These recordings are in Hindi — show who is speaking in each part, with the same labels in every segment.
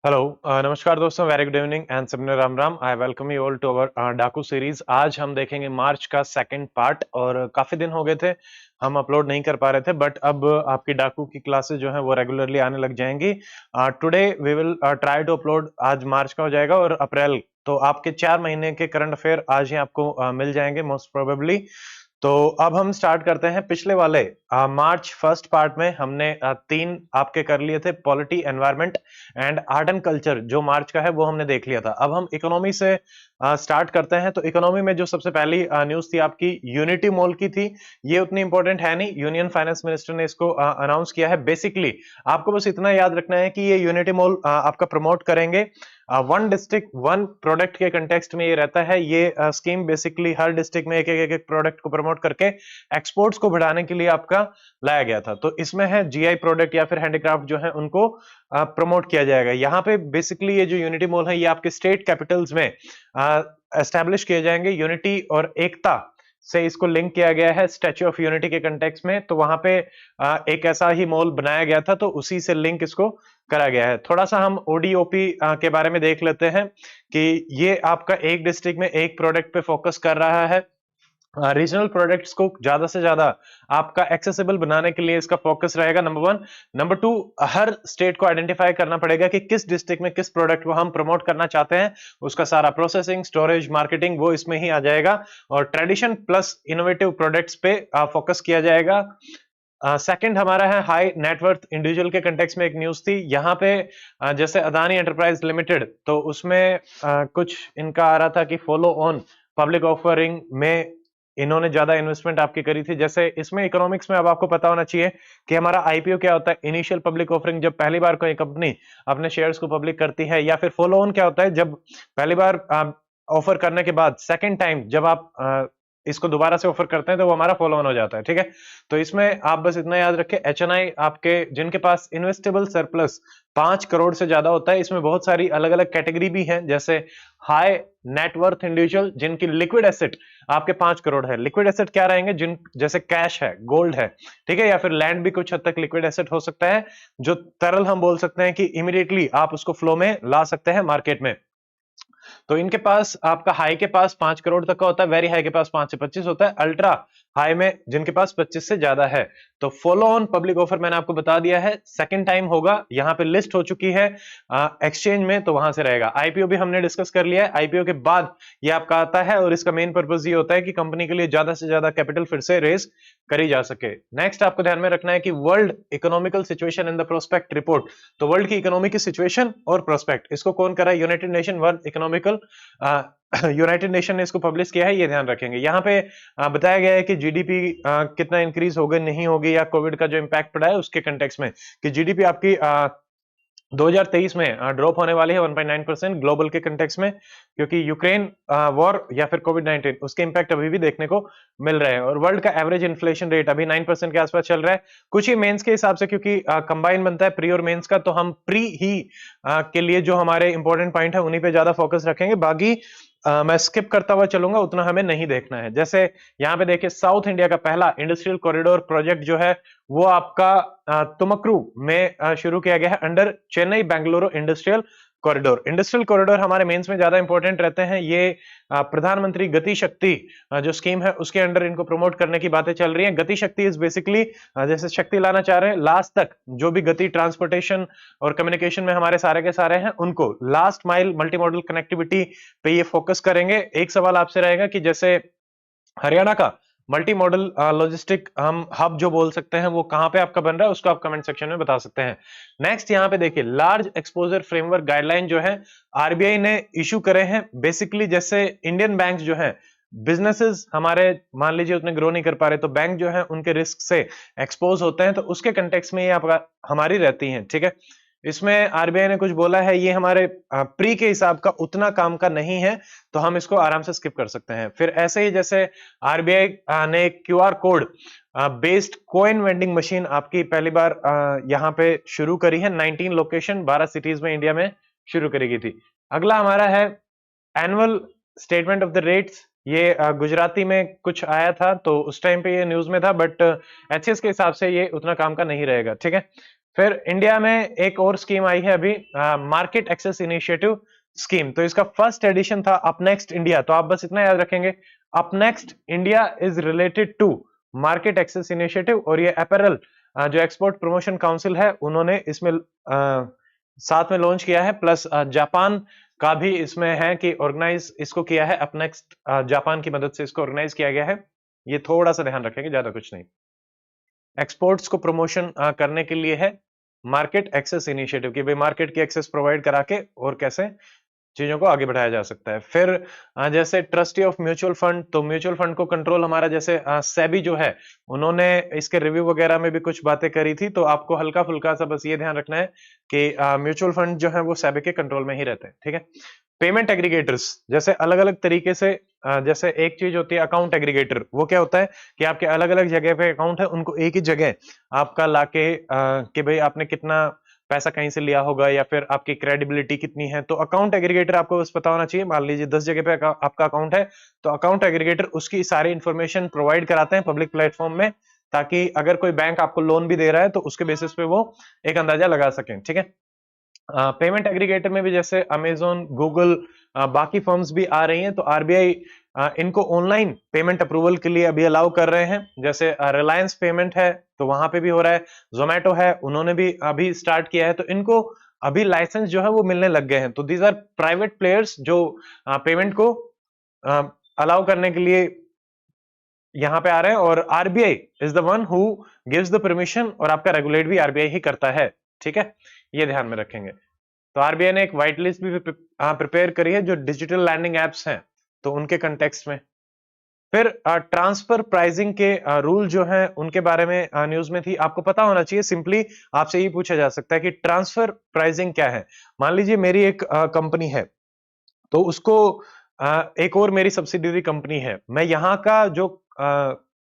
Speaker 1: हेलो नमस्कार दोस्तों, वेरी गुड इवनिंग एंड सबने Ram Ram. I welcome you all to our डाकू सीरीज। आज हम देखेंगे मार्च का सेकंड पार्ट, और काफी दिन हो गए थे हम अपलोड नहीं कर पा रहे थे, बट अब आपकी डाकू की क्लासेस जो है वो रेगुलरली आने लग जाएंगी। Today we will try to upload. आज मार्च का हो जाएगा और अप्रैल, तो आपके 4 महीने के करंट अफेयर आज ही आपको मिल जाएंगे मोस्ट प्रोबेबली। तो अब हम स्टार्ट करते हैं। पिछले वाले मार्च फर्स्ट पार्ट में हमने तीन आपके कर लिए थे, polity, environment and art and culture. जो मार्च का है वो हमने देख लिया था। अब हम इकोनॉमी से स्टार्ट करते हैं। तो इकोनॉमी में जो सबसे पहली न्यूज थी आपकी यूनिटी मॉल की थी। ये उतनी इंपॉर्टेंट है नहीं, यूनियन फाइनेंस मिनिस्टर ने इसको अनाउंस किया है। बेसिकली आपको बस इतना याद रखना है कि ये यूनिटी मॉल आपका प्रमोट करेंगे वन डिस्ट्रिक्ट वन प्रोडक्ट के कंटेक्स्ट में। ये रहता है, ये स्कीम बेसिकली हर डिस्ट्रिक्ट में एक एक प्रोडक्ट को प्रमोट करके एक्सपोर्ट्स को बढ़ाने के लिए आपका लाया गया था। तो इसमें है जीआई प्रोडक्ट या फिर हैंडीक्राफ्ट जो है उनको प्रमोट किया जाएगा। यहाँ पे बेसिकली ये जो यूनिटी मॉल है ये आपके स्टेट कैपिटल्स में एस्टेब्लिश किए जाएंगे। यूनिटी और एकता से इसको लिंक किया गया है स्टैच्यू ऑफ यूनिटी के कंटेक्स्ट में। तो वहां पे एक ऐसा ही मॉल बनाया गया था, तो उसी से लिंक इसको करा गया है। थोड़ा सा हम ओडीओपी के बारे में देख लेते हैं कि ये आपका एक डिस्ट्रिक्ट में एक प्रोडक्ट पे फोकस कर रहा है। रीजनल प्रोडक्ट्स को ज्यादा से ज्यादा आपका एक्सेसिबल बनाने के लिए इसका फोकस रहेगा, नंबर वन। नंबर टू, हर स्टेट को आइडेंटिफाई करना पड़ेगा कि किस डिस्ट्रिक्ट में किस प्रोडक्ट को हम प्रमोट करना चाहते हैं। उसका सारा प्रोसेसिंग, स्टोरेज, मार्केटिंग वो इसमें ही आ जाएगा। और ट्रेडिशन प्लस इनोवेटिव प्रोडक्ट्स पे फोकस किया जाएगा। सेकंड हमारा है हाई नेटवर्थ इंडिविजुअल के कंटेक्स्ट में एक न्यूज थी। यहाँ पे जैसे अदानी एंटरप्राइज लिमिटेड, तो उसमें कुछ इनका आ रहा था कि फॉलो ऑन पब्लिक ऑफरिंग में इन्होंने ज्यादा इन्वेस्टमेंट आपकी करी थी। जैसे इसमें इकोनॉमिक्स में अब आपको पता होना चाहिए कि हमारा आईपीओ क्या होता है। इनिशियल पब्लिक ऑफरिंग, जब पहली बार कोई कंपनी अपने शेयर्स को पब्लिक करती है। या फिर फॉलो ऑन क्या होता है, जब पहली बार ऑफर करने के बाद सेकंड टाइम जब आप इसको दोबारा से ऑफर करते हैं तो वो हमारा फॉलो ऑन हो जाता है, ठीक है। तो इसमें आप बस इतना याद रखें, एचएनआई आपके जिनके पास इन्वेस्टेबल सरप्लस 5 करोड़ से ज्यादा होता है। इसमें बहुत सारी अलग अलग कैटेगरी भी हैं, जैसे हाई नेटवर्थ इंडिविजुअल जिनकी लिक्विड एसेट आपके 5 करोड़ है। लिक्विड एसेट क्या रहेंगे, जिन जैसे कैश है, गोल्ड है, ठीक है, या फिर लैंड भी कुछ हद तक लिक्विड एसेट हो सकता है, जो तरल हम बोल सकते हैं कि इमीडिएटली आप उसको फ्लो में ला सकते हैं मार्केट में। तो इनके पास आपका हाई के पास 5 करोड़ तक का होता है, वेरी हाई के पास 5 से 25 होता है, अल्ट्रा हाई में जिनके पास 25 से ज्यादा है। तो फॉलो ऑन पब्लिक ऑफर मैंने आपको बता दिया है, सेकंड टाइम होगा। यहाँ पे लिस्ट हो चुकी है एक्सचेंज में, तो वहां से रहेगा। आईपीओ भी हमने डिस्कस कर लिया है। आईपीओ के बाद ये आपका आता है, और इसका मेन पर्पज ये होता है कि कंपनी के लिए ज्यादा से ज्यादा कैपिटल फिर से रेस करी जा सके। नेक्स्ट आपको ध्यान में रखना है कि world economical situation in the prospect report. तो वर्ल्ड की इकोनॉमी की सिचुएशन और प्रोस्पेक्ट, इसको कौन कर रहा है, United nation world economical United nation ने इसको पब्लिश किया है, ये ध्यान रखेंगे। यहाँ पे बताया गया है कि जीडीपी कितना इंक्रीज होगी नहीं होगी, या कोविड का जो इम्पैक्ट पड़ा है उसके कंटेक्स्ट में, कि जीडीपी आपकी 2023 में ड्रॉप होने वाली है 1.9% ग्लोबल के कंटेक्स्ट में, क्योंकि यूक्रेन वॉर या फिर कोविड-19 उसके इंपैक्ट अभी भी देखने को मिल रहे हैं। और वर्ल्ड का एवरेज इन्फ्लेशन रेट अभी 9% के आसपास चल रहा है। कुछ ही मेंस के हिसाब से, क्योंकि कंबाइन बनता है प्री और मेंस का, तो हम प्री ही के लिए जो हमारे इंपॉर्टेंट पॉइंट है उन्हीं पे ज्यादा फोकस रखेंगे। बाकी मैं स्किप करता हुआ चलूंगा, उतना हमें नहीं देखना है। जैसे यहाँ पे देखिए, साउथ इंडिया का पहला इंडस्ट्रियल कॉरिडोर प्रोजेक्ट जो है वो आपका तुमक्रू में शुरू किया गया है under Chennai Bengaluru industrial corridor. Industrial corridor हमारे मेंस में ज्यादा इंपॉर्टेंट रहते हैं। ये प्रधानमंत्री गति शक्ति जो स्कीम है उसके अंडर इनको प्रमोट करने की बातें चल रही हैं। गति शक्ति इज बेसिकली जैसे शक्ति लाना चाह रहे हैं, लास्ट तक जो भी गति ट्रांसपोर्टेशन और कम्युनिकेशन में हमारे सारे के सारे हैं, उनको last mile multi modal connectivity पे ये फोकस करेंगे। एक सवाल आपसे रहेगा कि जैसे हरियाणा का मल्टी मॉडल लॉजिस्टिक हम हब जो बोल सकते हैं वो कहां पे आपका बन रहा है, उसको आप कमेंट सेक्शन में बता सकते हैं। नेक्स्ट यहाँ पे देखिए, लार्ज एक्सपोजर फ्रेमवर्क गाइडलाइन जो है आरबीआई ने इशू करे हैं। बेसिकली जैसे इंडियन बैंक जो है, बिजनेसेस हमारे मान लीजिए उतने ग्रो नहीं कर पा रहे, तो बैंक जो है उनके रिस्क से एक्सपोज होते हैं, तो उसके कंटेक्स्ट में ये आपका हमारी रहती हैं, ठीक है। इसमें आरबीआई ने कुछ बोला है, ये हमारे प्री के हिसाब का उतना काम का नहीं है, तो हम इसको आराम से स्किप कर सकते हैं। फिर ऐसे ही जैसे आरबीआई ने QR code based coin vending machine आपकी पहली बार यहाँ पे शुरू करी है। 19 लोकेशन 12 सिटीज में इंडिया में शुरू करी गई थी। अगला हमारा है annual statement of the rates. ये गुजराती में कुछ आया था, तो उस टाइम पे ये न्यूज में था, बट एचएस के हिसाब से ये उतना काम का नहीं रहेगा, ठीक है। फिर इंडिया में एक और स्कीम आई है अभी, मार्केट एक्सेस इनिशिएटिव स्कीम। तो इसका फर्स्ट एडिशन था अपनेक्स्ट इंडिया। तो आप बस इतना याद रखेंगे, अपनेक्स्ट India is related to market access initiative, और ये अपैरल जो एक्सपोर्ट प्रमोशन काउंसिल है उन्होंने इसमें साथ में लॉन्च किया है, प्लस जापान का भी इसमें है कि ऑर्गेनाइज इसको किया है। अपनेक्स्ट जापान की मदद से इसको ऑर्गेनाइज किया गया है। ये थोड़ा सा ध्यान रखेंगे, ज्यादा कुछ नहीं। एक्सपोर्ट्स को प्रमोशन करने के लिए है मार्केट एक्सेस इनिशिएटिव, कि भाई मार्केट की एक्सेस प्रोवाइड करा के और कैसे चीजों को आगे बढ़ाया जा सकता है। फिर जैसे ट्रस्टी ऑफ म्यूचुअल फंड, तो म्यूचुअल फंड को कंट्रोल हमारा जैसे सेबी जो है उन्होंने इसके रिव्यू वगैरह में भी कुछ बातें करी थी। तो आपको हल्का फुल्का सा बस ये ध्यान रखना है कि म्यूचुअल फंड जो है वो सेबी के कंट्रोल में ही रहते हैं, ठीक है। पेमेंट एग्रीगेटर्स, जैसे अलग अलग तरीके से, जैसे एक चीज होती है अकाउंट एग्रीगेटर। वो क्या होता है कि आपके अलग अलग जगह पे अकाउंट है, उनको एक ही जगह आपका लाके कि भाई आपने कितना पैसा कहीं से लिया होगा या फिर आपकी क्रेडिबिलिटी कितनी है। तो अकाउंट एग्रीगेटर आपको बस पता होना चाहिए। मान लीजिए 10 जगह पे आपका अकाउंट है, तो अकाउंट एग्रीगेटर उसकी सारी इंफॉर्मेशन प्रोवाइड कराते हैं पब्लिक प्लेटफॉर्म में, ताकि अगर कोई बैंक आपको लोन भी दे रहा है तो उसके बेसिस पे वो एक अंदाजा लगा सकें, ठीक है। पेमेंट एग्रीगेटर में भी जैसे अमेजोन, गूगल, बाकी फर्म्स भी आ रही हैं। तो आरबीआई इनको ऑनलाइन पेमेंट अप्रूवल के लिए अभी अलाउ कर रहे हैं। जैसे रिलायंस पेमेंट है तो वहां पे भी हो रहा है, जोमेटो है उन्होंने भी अभी स्टार्ट किया है। तो इनको अभी लाइसेंस जो है वो मिलने लग गए हैं। तो दीज आर प्राइवेट प्लेयर्स जो पेमेंट को अलाउ करने के लिए यहाँ पे आ रहे हैं, और RBI is the one who gives the permission, और आपका रेगुलेट भी आरबीआई ही करता है, ठीक है। ये ध्यान में रखेंगे। तो आरबीआई ने एक व्हाइट लिस्ट भी प्रिपेयर करी है जो डिजिटल लैंडिंग एप्स हैं, तो उनके कंटेक्स्ट में। फिर ट्रांसफर प्राइसिंग के रूल जो हैं उनके बारे में न्यूज में थी, आपको पता होना चाहिए। सिंपली आपसे ये पूछा जा सकता है कि ट्रांसफर प्राइसिंग क्या है। मान लीजिए मेरी एक कंपनी है, तो उसको एक और मेरी सब्सिडियरी कंपनी है, मैं यहाँ का जो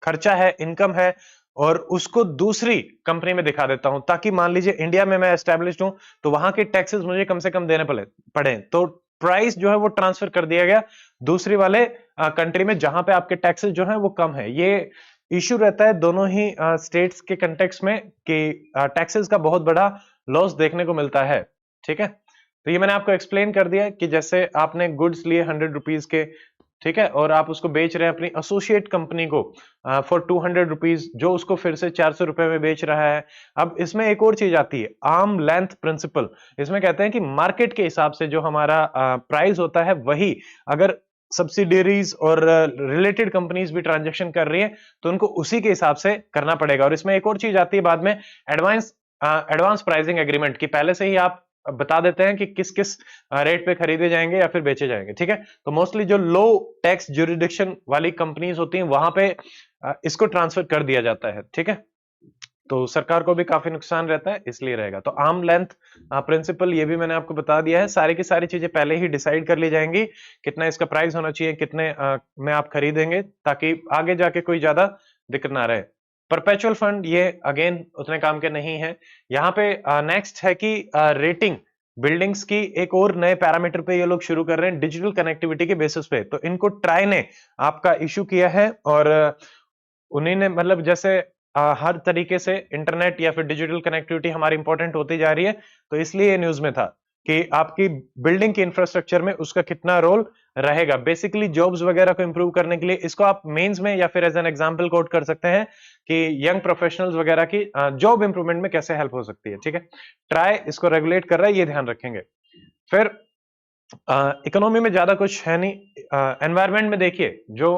Speaker 1: खर्चा है, इनकम है, और उसको दूसरी कंपनी में दिखा देता हूं, ताकि मान लीजिए इंडिया में मैं एस्टेब्लिश्ड हूं तो वहां के टैक्सेस मुझे कम से कम देने पड़े। तो प्राइस जो है वो ट्रांसफर कर दिया गया दूसरी वाले कंट्री में, जहां पे आपके टैक्सेस जो है वो कम है। ये इश्यू रहता है दोनों ही स्टेट्स के कंटेक्स्ट में कि टैक्सेस का बहुत बड़ा लॉस देखने को मिलता है, ठीक है। तो ये मैंने आपको एक्सप्लेन कर दिया कि जैसे आपने गुड्स लिए 100 रुपीज के, ठीक है, और आप उसको बेच रहे हैं अपनी एसोसिएट कंपनी को फॉर 200 रुपीज, जो उसको फिर से 400 रुपए में बेच रहा है। अब इसमें एक और चीज आती है, आर्म लेंथ प्रिंसिपल। इसमें कहते हैं कि मार्केट के हिसाब से जो हमारा प्राइस होता है, वही अगर सब्सिडियरीज और रिलेटेड कंपनीज भी ट्रांजेक्शन कर रही है तो उनको उसी के हिसाब से करना पड़ेगा। और इसमें एक और चीज आती है बाद में, एडवांस प्राइसिंग एग्रीमेंट, की पहले से ही आप बता देते हैं कि किस किस रेट पे खरीदे जाएंगे या फिर बेचे जाएंगे, ठीक है। तो मोस्टली जो लो टैक्स ज्यूरिडिक्शन वाली कंपनीज होती हैं वहां पे इसको ट्रांसफर कर दिया जाता है, ठीक है। तो सरकार को भी काफी नुकसान रहता है, इसलिए रहेगा। तो आर्म लेंथ प्रिंसिपल ये भी मैंने आपको बता दिया है। सारी की सारी चीजें पहले ही डिसाइड कर ली जाएंगी, कितना इसका प्राइस होना चाहिए, कितने में आप खरीदेंगे, ताकि आगे जाके कोई ज्यादा दिक्कत ना रहे। परपेचुअल फंड ये अगेन उतने काम के नहीं है। यहाँ पे नेक्स्ट है कि रेटिंग बिल्डिंग्स की एक और नए पैरामीटर पे ये लोग शुरू कर रहे हैं डिजिटल कनेक्टिविटी के बेसिस पे। तो इनको ट्राई ने आपका इशू किया है, और उन्हीं ने मतलब जैसे हर तरीके से इंटरनेट या फिर डिजिटल कनेक्टिविटी हमारी इंपॉर्टेंट होती जा रही है, तो इसलिए ये न्यूज में था कि आपकी बिल्डिंग के इंफ्रास्ट्रक्चर में उसका कितना रोल रहेगा। बेसिकली जॉब्स वगैरह को इंप्रूव करने के लिए इसको आप मेंस में या फिर एज एन एग्जांपल कोट कर सकते हैं कि यंग प्रोफेशनल्स वगैरह की जॉब इंप्रूवमेंट में कैसे हेल्प हो सकती है, ठीक है। ट्राई इसको रेगुलेट कर रहा है, ये ध्यान रखेंगे। फिर इकोनॉमी में ज्यादा कुछ है नहीं। एनवायरनमेंट में देखिए जो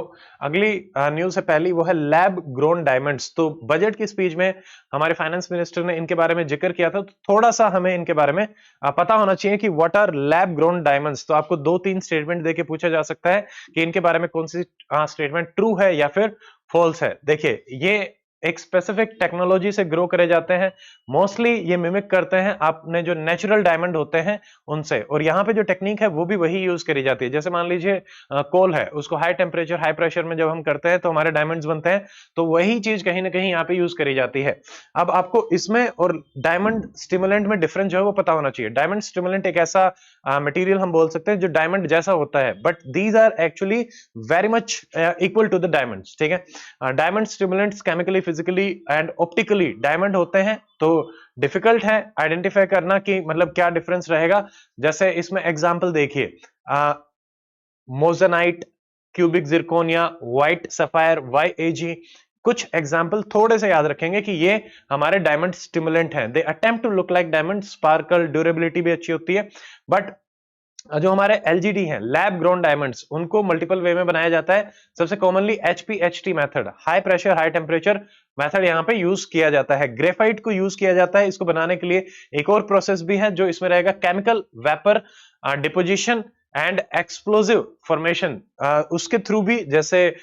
Speaker 1: अगली न्यूज है पहली, वो है लैब ग्रोन डायमंड्स। तो बजट की स्पीच में हमारे फाइनेंस मिनिस्टर ने इनके बारे में जिक्र किया था, तो थोड़ा सा हमें इनके बारे में पता होना चाहिए कि what are lab grown diamonds. तो आपको 2-3 स्टेटमेंट देके पूछा जा सकता है कि इनके बारे में कौन सी स्टेटमेंट ट्रू है या फिर फॉल्स है। देखिए ये एक स्पेसिफिक टेक्नोलॉजी से ग्रो करे जाते हैं, मोस्टली ये मिमिक करते हैं आपने जो नेचुरल डायमंड होते हैं उनसे, और यहाँ पे जो टेक्निक है वो भी वही यूज करी जाती है। जैसे मान लीजिए कोल है, उसको हाई टेम्परेचर हाई प्रेशर में जब हम करते हैं तो हमारे डायमंड्स बनते हैं, तो वही चीज कहीं ना कहीं यहाँ पे यूज करी जाती है। अब आपको इसमें और डायमंड स्टिमुलेंट में डिफरेंस जो है वो पता होना चाहिए। डायमंड स्टिमुलेंट एक ऐसा मटेरियल हम बोल सकते हैं जो डायमंड जैसा होता है, but these are actually very much equal to the diamonds, ठीक है। Diamond stimulants chemically physically and optically diamond होते हैं तो डिफिकल्ट है आइडेंटिफाई करना कि मतलब क्या डिफरेंस रहेगा। जैसे इसमें एग्जांपल देखिए, मोज़ेनाइट, cubic zirconia, white sapphire, YAG, कुछ एग्जांपल थोड़े से याद रखेंगे कि ये हमारे डायमंड स्टिमुलेंट हैं। They attempt to look like diamond, sparkle, durability भी अच्छी होती है। बट जो हमारे एलजीडी हैं, लैब ग्रोन डायमंड्स, उनको मल्टीपल वे में बनाया जाता है। सबसे commonly HPHT method, high pressure high temperature method यहाँ पे यूज किया जाता है। ग्रेफाइट को यूज किया जाता है इसको बनाने के लिए। एक और प्रोसेस भी है जो इसमें रहेगा, chemical vapour deposition and explosive formation, उसके थ्रू भी जैसे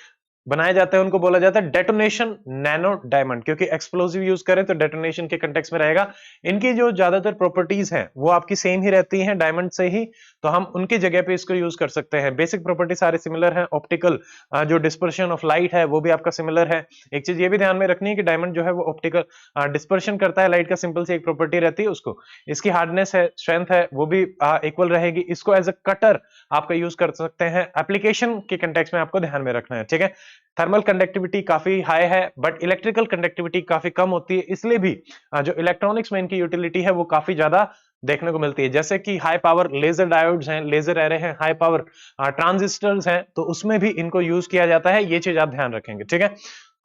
Speaker 1: बनाए जाते हैं उनको बोला जाता है डेटोनेशन नैनो डायमंड, क्योंकि एक्सप्लोसिव यूज करें तो डेटोनेशन के कंटेक्स्ट में रहेगा। इनकी जो ज्यादातर प्रॉपर्टीज हैं वो आपकी सेम ही रहती हैं डायमंड से ही, तो हम उनकी जगह पे इसको यूज कर सकते हैं। बेसिक प्रॉपर्टी सारे सिमिलर हैं। ऑप्टिकल जो डिस्पर्शन ऑफ लाइट है वो भी आपका सिमिलर है। एक चीज ये भी ध्यान में रखनी है कि डायमंड जो है वो ऑप्टिकल डिस्पर्शन करता है लाइट का, सिंपल सी एक प्रॉपर्टी रहती है उसको। इसकी हार्डनेस है, स्ट्रेंथ है, वो भी इक्वल रहेगी। इसको एज अ कटर आपका यूज कर सकते हैं। एप्लीकेशन के कंटेक्स्ट में आपको ध्यान में रखना है, ठीक है। थर्मल कंडक्टिविटी काफी हाई है बट इलेक्ट्रिकल कंडक्टिविटी काफी कम होती है, इसलिए भी जो इलेक्ट्रॉनिक्स में इनकी यूटिलिटी है वो काफी ज्यादा देखने को मिलती है। जैसे कि हाई पावर लेजर डायोड्स हैं, लेजर एरे हैं, हाई पावर ट्रांजिस्टर्स हैं, तो उसमें भी इनको यूज किया जाता है। ये चीज आप ध्यान रखेंगे, ठीक है।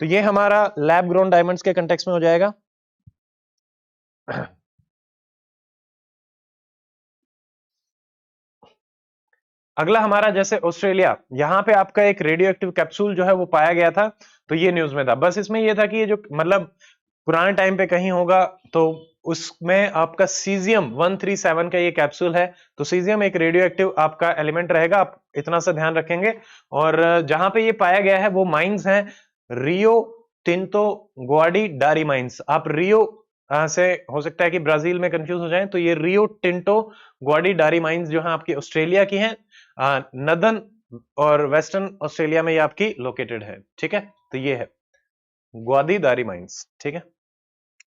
Speaker 1: तो ये हमारा लैब ग्रोन डायमंड्स के कंटेक्स्ट में हो जाएगा। अगला हमारा जैसे ऑस्ट्रेलिया, यहां पे आपका एक रेडियो एक्टिव कैप्सूल जो है वो पाया गया था, तो ये न्यूज में था। बस इसमें ये था कि ये जो मतलब पुराने टाइम पे कहीं होगा तो उसमें आपका सीजियम 137 का ये कैप्सूल है। तो सीजियम एक रेडियो एक्टिव आपका एलिमेंट रहेगा, आप इतना सा ध्यान रखेंगे। और जहां पे ये पाया गया है वो माइंस हैं रियो टिंटो ग्वाडी डारी माइंस। आप रियो से हो सकता है कि ब्राजील में कंफ्यूज हो जाएं, तो ये रियो टिंटो ग्वाडी डारी माइंस जो है आपकी ऑस्ट्रेलिया की हैं, नदन और वेस्टर्न ऑस्ट्रेलिया में ये आपकी लोकेटेड है, ठीक है। तो ये है ग्वादी दारी माइंस, ठीक है।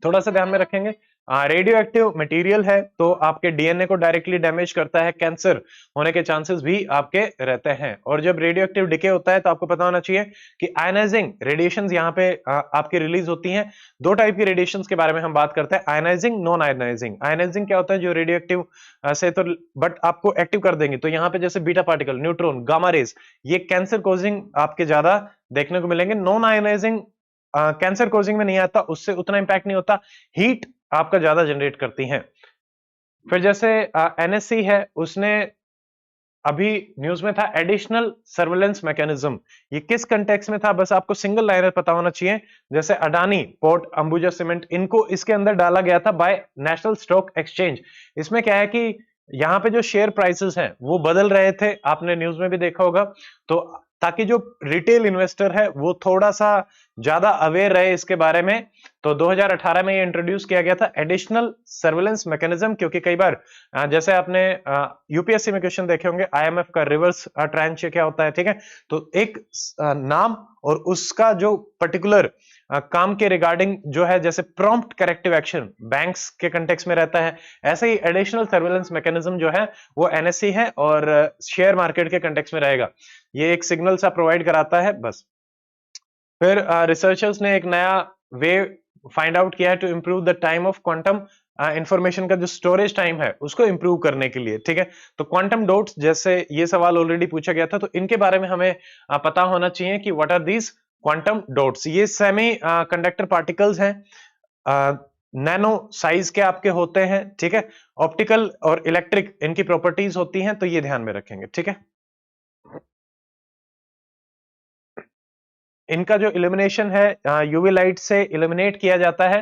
Speaker 1: थोड़ा सा ध्यान में रखेंगे। रेडियो एक्टिव मटेरियल है तो आपके डीएनए को डायरेक्टली डैमेज करता है, कैंसर होने के चांसेस भी आपके रहते हैं। और जब रेडियो एक्टिव डिके होता है तो आपको पता होना चाहिए कि आयनाइजिंग रेडिएशंस यहाँ पे आपकी रिलीज होती हैं। दो टाइप की रेडिएशंस के बारे में हम बात करते हैं, आयनाइजिंग, नॉन आयनाइजिंग। आयनाइजिंग क्या होता है, जो रेडियो एक्टिव से तो बट आपको एक्टिव कर देंगे, तो यहाँ पे जैसे beta particle, neutron, gamma rays, ये कैंसर कोजिंग आपके ज्यादा देखने को मिलेंगे। नॉन आयनाइजिंग कैंसर कोजिंग में नहीं आता, उससे उतना इंपैक्ट नहीं होता, हीट आपका ज्यादा जनरेट करती हैं। फिर जैसे एनएससी है, उसने अभी न्यूज में था एडिशनल सर्वेलेंस मैकेनिज्म। ये किस कंटेक्स्ट में था, बस आपको सिंगल लाइनर पता होना चाहिए। जैसे अडानी पोर्ट, अंबुजा सीमेंट, इनको इसके अंदर डाला गया था बाय नेशनल स्टॉक एक्सचेंज। इसमें क्या है कि यहाँ पे जो शेयर प्राइसेस हैं वो बदल रहे थे, आपने न्यूज में भी देखा होगा। तो ताकि जो रिटेल इन्वेस्टर है वो थोड़ा सा ज्यादा अवेयर रहे इसके बारे में, तो 2018 में ये इंट्रोड्यूस किया गया था एडिशनल सर्वेलेंस मैकेनिज्म। क्योंकि कई बार जैसे आपने यूपीएससी में क्वेश्चन देखे होंगे, आईएमएफ का रिवर्स ट्रेंच क्या होता है, ठीक है। तो एक नाम और उसका जो पर्टिकुलर काम के रिगार्डिंग जो है, जैसे प्रॉम्प्ट करेक्टिव एक्शन बैंक्स के कंटेक्स्ट में रहता है, ऐसे ही एडिशनल सर्वेलेंस मैकेनिज्म जो है वो एनएससी है और शेयर मार्केट के कंटेक्स्ट में रहेगा। ये एक सिग्नल सा प्रोवाइड कराता है बस। फिर रिसर्चर्स ने एक नया वे फाइंड आउट किया है to improve the time of quantum information का जो स्टोरेज टाइम है उसको इंप्रूव करने के लिए, ठीक है। तो क्वांटम डॉट्स, जैसे ये सवाल ऑलरेडी पूछा गया था, तो इनके बारे में हमें पता होना चाहिए कि what are these quantum dots. ये सेमी कंडक्टर पार्टिकल्स हैं, नैनो साइज के आपके होते हैं, ठीक है। ऑप्टिकल और इलेक्ट्रिक इनकी प्रॉपर्टीज होती हैं, तो ये ध्यान में रखेंगे, ठीक है। इनका जो इल्यूमिनेशन है यूवी लाइट से इल्यूमिनेट किया जाता है।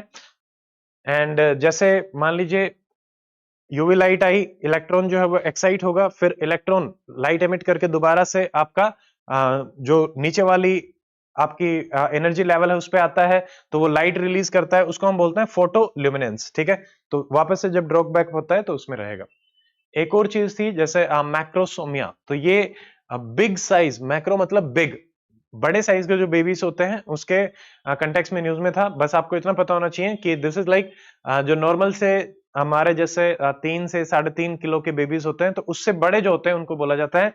Speaker 1: एंड जैसे मान लीजिए यूवी लाइट आई, इलेक्ट्रॉन जो है वो एक्साइट होगा, फिर इलेक्ट्रॉन लाइट एमिट करके दोबारा से आपका जो नीचे वाली आपकी एनर्जी लेवल है उस पे आता है, तो वो लाइट रिलीज करता है, उसको हम बोलते हैं फोटो ल्यूमिनेंस, ठीक है। तो वापस से जब ड्रॉप बैक होता है तो उसमें रहेगा। एक और चीज थी जैसे मैक्रोसोमिया, तो ये बिग साइज, मैक्रो मतलब बिग, बड़े साइज के जो बेबीज होते हैं उसके कंटेक्स्ट में न्यूज में था। बस आपको इतना पता होना चाहिए कि दिस इज लाइक जो नॉर्मल से हमारे जैसे 3 से 3.5 किलो के बेबीज होते हैं, तो उससे बड़े जो होते हैं उनको बोला जाता है।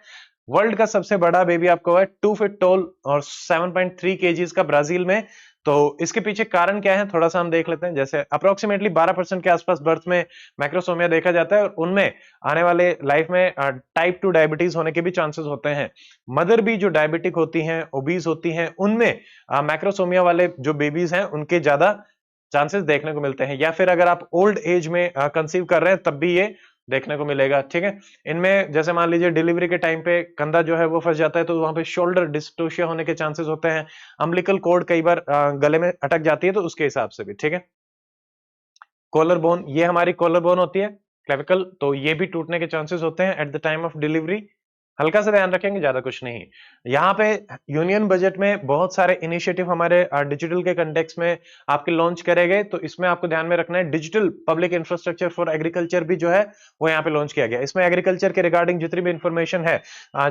Speaker 1: वर्ल्ड का सबसे बड़ा बेबी आपको है 2 फीट टॉल और 7.3 केजीज का ब्राजील में। तो इसके पीछे कारण क्या है थोड़ा सा हम देख लेते हैं। जैसे अप्रोक्सीमेटली 12% के आसपास बर्थ में मैक्रोसोमिया देखा जाता है और उनमें आने वाले लाइफ में टाइप 2 डायबिटीज होने के भी चांसेस होते हैं। मदर भी जो डायबिटिक होती हैं, ओबीज होती हैं, उनमें मैक्रोसोमिया वाले जो बेबीज हैं उनके ज्यादा चांसेस देखने को मिलते हैं। या फिर अगर आप ओल्ड एज में कंसीव कर रहे हैं तब भी ये देखने को मिलेगा। ठीक है, इनमें जैसे मान लीजिए डिलीवरी के टाइम पे कंधा जो है वो फंस जाता है तो वहां पे शोल्डर डिस्टोशिया होने के चांसेस होते हैं। अम्बिलिकल कॉर्ड कई बार गले में अटक जाती है तो उसके हिसाब से भी। ठीक है, कॉलर बोन, ये हमारी कॉलर बोन होती है क्लेविकल, तो ये भी टूटने के चांसेस होते हैं at the time of delivery. हल्का सा ध्यान रखेंगे, ज्यादा कुछ नहीं। यहाँ पे यूनियन बजट में बहुत सारे इनिशिएटिव हमारे डिजिटल के कंटेक्स्ट में आपके लॉन्च करे गए, तो इसमें आपको ध्यान में रखना है digital public infrastructure for agriculture भी जो है वो यहाँ पे लॉन्च किया गया। इसमें एग्रीकल्चर के रिगार्डिंग जितनी भी इंफॉर्मेशन है,